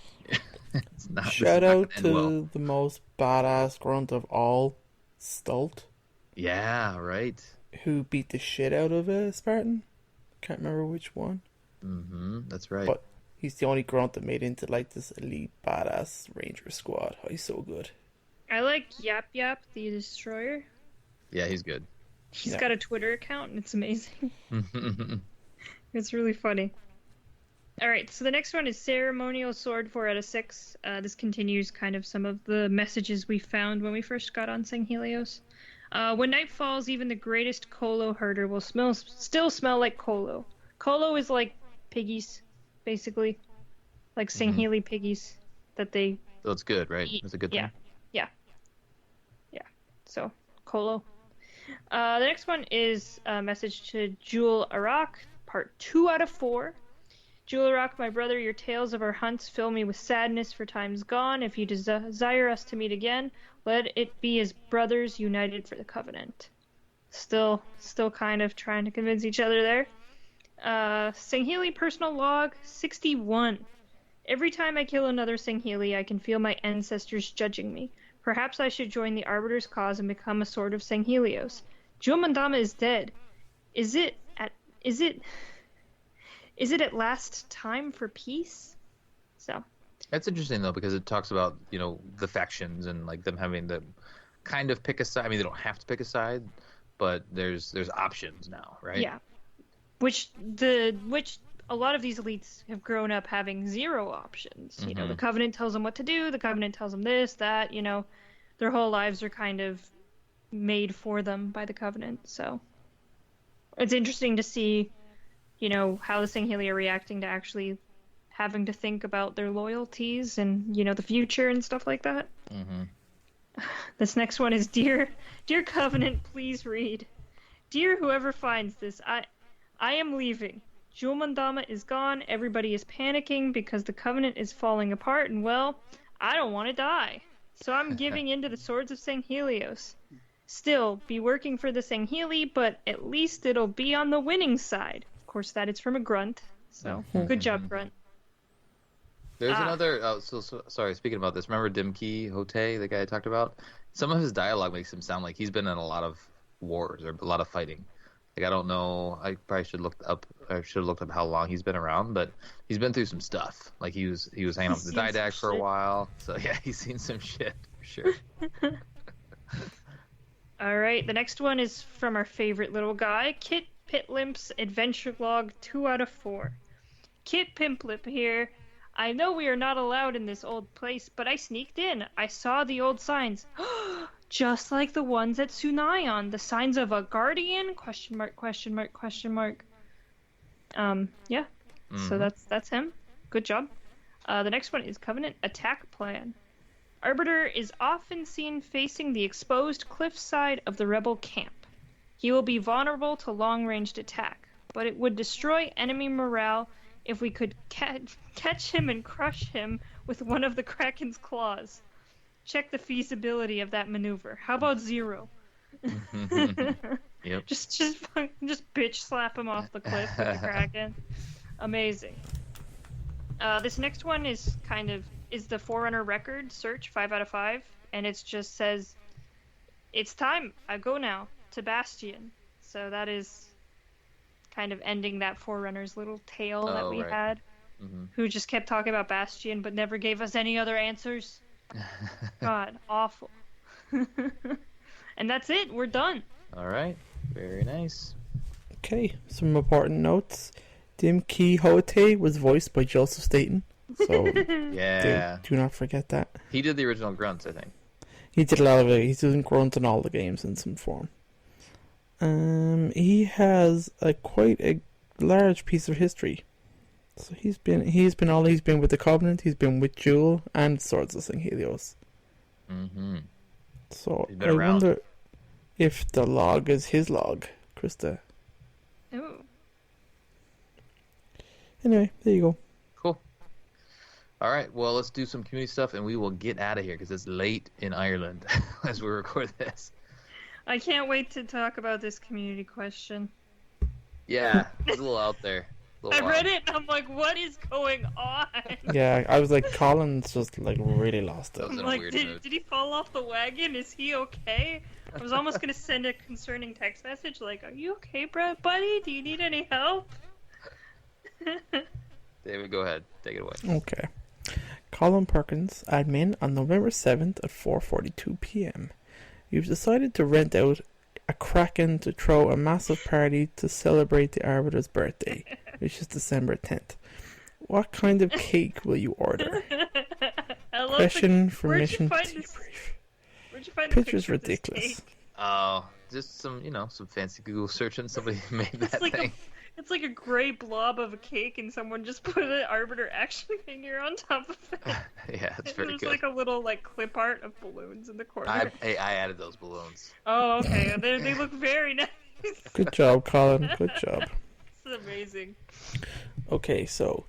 Shout out to the most badass grunt of all, Stolt. Yeah, right. Who beat the shit out of a Spartan. Can't remember which one. That's right. But he's the only grunt that made into like this elite badass ranger squad. Oh, he's so good. I like Yap Yap the Destroyer. Yeah, he's good. He's got a Twitter account and it's amazing. It's really funny. Alright, so the next one is Ceremonial Sword 4 out of 6. This continues kind of some of the messages we found when we first got on Sang Helios. When night falls, even the greatest Colo herder will still smell like Colo. Colo is like piggies, basically. Like Sangheli piggies that they So it's good, right? eat. It's a good thing. Yeah. So, Colo. The next one is a message to Jewel Arak, part 2 out of 4. Jewel Arak, my brother, your tales of our hunts fill me with sadness for times gone. If you desire us to meet again, let it be as brothers united for the Covenant. Still kind of trying to convince each other there. Sangheli personal log 61. Every time I kill another Sangheli, I can feel my ancestors judging me. Perhaps I should join the Arbiter's cause and become a Sword of Sanghelios. Jumandama is dead. Is it at last time for peace? So. That's interesting though, because it talks about, the factions and like them having to kind of pick a side. I mean, they don't have to pick a side, but there's options now, right? Yeah. Which a lot of these elites have grown up having zero options. The Covenant tells them what to do, the Covenant tells them this, that, their whole lives are kind of made for them by the Covenant. So it's interesting to see, how the Sangheli are reacting to actually having to think about their loyalties and, the future and stuff like that. This next one is Dear Covenant, please read. Dear whoever finds this, I am leaving. Julmandama is gone, everybody is panicking because the Covenant is falling apart, and well, I don't want to die. So I'm giving in to the Swords of Sanghelios. Still, be working for the Sangheli, but at least it'll be on the winning side. Of course, that is from a grunt, so good job, grunt. There's another, sorry, speaking about this, remember Dimki Hote, the guy I talked about? Some of his dialogue makes him sound like he's been in a lot of wars or a lot of fighting. Like, I don't know, I probably should have looked up how long he's been around, but he's been through some stuff. Like, he was hanging out with the Didact for a while, so yeah, he's seen some shit, for sure. Alright, the next one is from our favorite little guy, Kit Pitlimp's Adventure Log 2 out of 4. Kit Pimplip here. I know we are not allowed in this old place, but I sneaked in. I saw the old signs. Just like the ones at Sunayon. The signs of a guardian? Question mark. Yeah. So that's him. Good job. The next one is Covenant Attack Plan. Arbiter is often seen facing the exposed cliffside of the rebel camp. He will be vulnerable to long-ranged attack, but it would destroy enemy morale if we could catch him and crush him with one of the Kraken's claws. Check the feasibility of that maneuver. How about 0? Yep. Just bitch slap him off the cliff with the Kraken. Amazing. This next one is the Forerunner record search 5 out of 5, and it just says, "It's time. I go now to Bastion." So that is kind of ending that Forerunner's little tale that we had, who just kept talking about Bastion but never gave us any other answers. God, awful. And that's it. We're done. All right. Very nice. Okay, some important notes. Dim Quixote was voiced by Joseph Staten. So yeah, do not forget that. He did the original grunts, I think. He did a lot of it. He's doing grunt in all the games in some form. He has quite a large piece of history. So he's been with the Covenant, he's been with Jewel and Swords of St. Helios. Mm-hmm. So I wonder if the log is his log, Krysta. Ooh. Anyway, there you go. Cool. All right, well, let's do some community stuff, and we will get out of here because it's late in Ireland as we record this. I can't wait to talk about this community question. Yeah, it's a little out there. I read it, and I'm like, what is going on? Yeah, I was like, Colin's just really lost it. I'm like, did he fall off the wagon? Is he okay? I was almost going to send a concerning text message like, are you okay, buddy? Do you need any help? David, go ahead. Take it away. Okay. Colin Perkins, admin, on November 7th at 4:42 p.m. You've decided to rent out a Kraken to throw a massive party to celebrate the Arbiter's birthday, which is December 10th. What kind of cake will you order? Question for mission debrief. Where'd you find Picture's ridiculous. Oh, just some fancy Google search and somebody made that thing. It's like a gray blob of a cake, and someone just put an Arbiter action figure on top of it. Yeah, it's very good. There's like a little clip art of balloons in the corner. I added those balloons. Oh, okay. They look very nice. Good job, Colin. Good job. This is amazing. Okay, so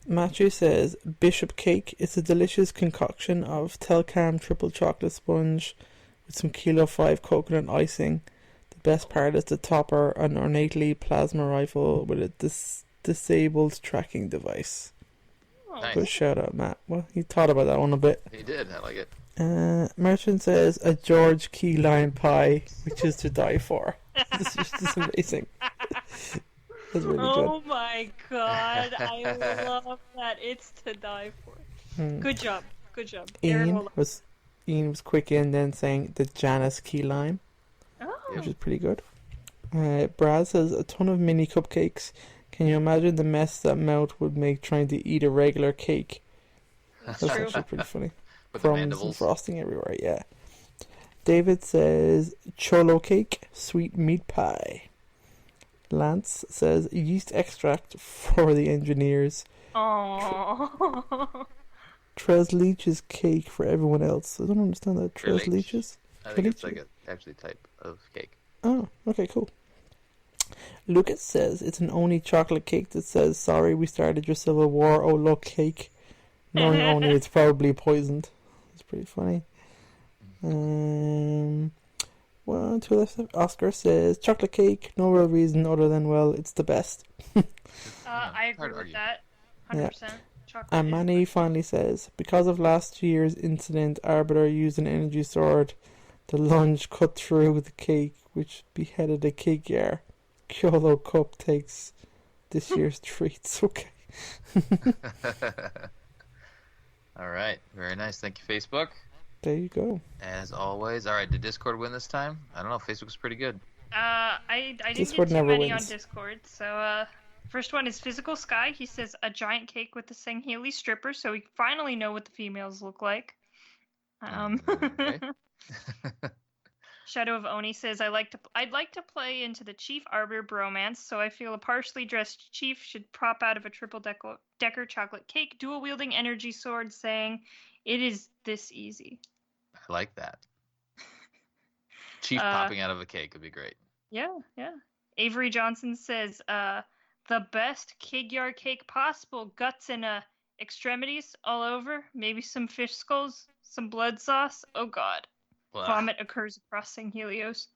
Matthew says Bishop Cake is a delicious concoction of Telcam triple chocolate sponge with some Kilo 5 coconut icing. The best part is the topper, an ornately plasma rifle with a disabled tracking device. Nice. Good shout out, Matt. Well, he thought about that one a bit. He did. I like it. Merchant says a George Key lime pie, which is to die for. This is amazing. That's really good. Oh my god, I love that. It's to die for. Good job. Good job. Ian was quick in then saying the Janice Key lime, which is pretty good. Brad says a ton of mini cupcakes. Can you imagine the mess that Mouth would make trying to eat a regular cake? That's actually pretty funny. Crumbs and frosting everywhere, yeah. David says cholo cake, sweet meat pie. Lance says yeast extract for the engineers. Aww. Tres leeches cake for everyone else. I don't understand that. Tres leeches? I think it's actually type of cake. Oh, okay, cool. Lucas says it's an Oni chocolate cake that says, sorry we started your civil war, oh look, cake. Knowing Oni, it's probably poisoned. It's pretty funny. One, two left. Oscar says chocolate cake, no real reason other than, well, it's the best. I agree with that. 100%. Yeah. And Manny finally says, because of last year's incident, Arbiter used an energy sword. The lunge cut through the cake, which beheaded a cake yar. Kyolo Cup takes this year's treats. Okay. All right. Very nice. Thank you, Facebook. There you go. As always. All right. Did Discord win this time? I don't know. Facebook's pretty good. I didn't get too many on Discord. So, first one is Physical Sky. He says a giant cake with the Sangheli stripper, so we finally know what the females look like. Okay. Shadow of Oni says I'd like to play into the Chief Arbiter bromance, so I feel a partially dressed Chief should pop out of a triple decker chocolate cake, dual wielding energy sword, saying, "It is this easy." I like that. Chief popping out of a cake would be great. Yeah. Avery Johnson says, the best Kig-Yar cake possible, guts and extremities all over, maybe some fish skulls, some blood sauce. Oh god. Wow. Vomit occurs across St. Helios.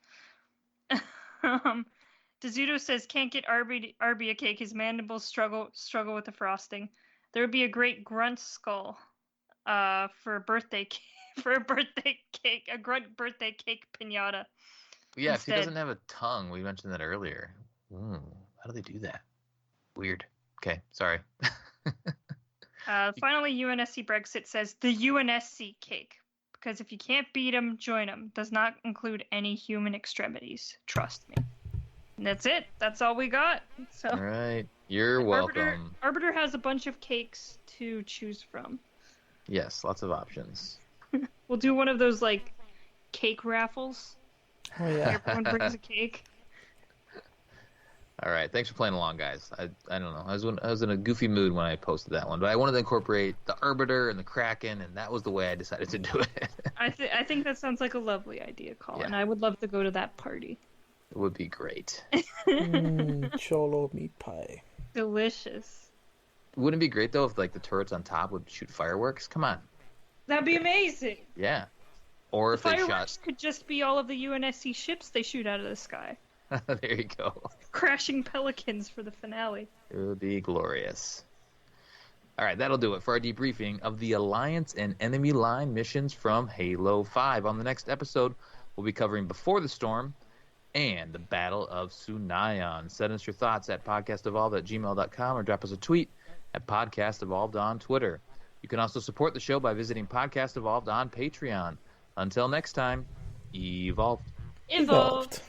Dezuto says can't get Arby a cake. His mandibles struggle with the frosting. There would be a great grunt skull for a birthday cake, a grunt birthday cake piñata. Yeah, instead. If he doesn't have a tongue, we mentioned that earlier. How do they do that? Weird. Okay, sorry. Finally, UNSC Brexit says the UNSC cake. Because if you can't beat them, join them. Does not include any human extremities. Trust me. And that's it. That's all we got. So. All right. You're welcome. Arbiter has a bunch of cakes to choose from. Yes, lots of options. We'll do one of those, like, cake raffles. Oh, yeah. Everyone brings a cake. All right. Thanks for playing along, guys. I don't know. I was in a goofy mood when I posted that one, but I wanted to incorporate the Arbiter and the Kraken, and that was the way I decided to do it. I think that sounds like a lovely idea, Colin. Yeah. I would love to go to that party. It would be great. Cholo meat pie. Delicious. Wouldn't it be great, though, if like the turrets on top would shoot fireworks? Come on. That'd be amazing. Yeah. Or if they fireworks could just be all of the UNSC ships they shoot out of the sky. There you go. Crashing pelicans for the finale. It would be glorious. All right, that'll do it for our debriefing of the Alliance and Enemy Line missions from Halo 5. On the next episode, we'll be covering Before the Storm and the Battle of Sunayon. Send us your thoughts at podcastevolved@gmail.com or drop us a tweet at podcastevolved on Twitter. You can also support the show by visiting Podcast Evolved on Patreon. Until next time, evolved. Evolved.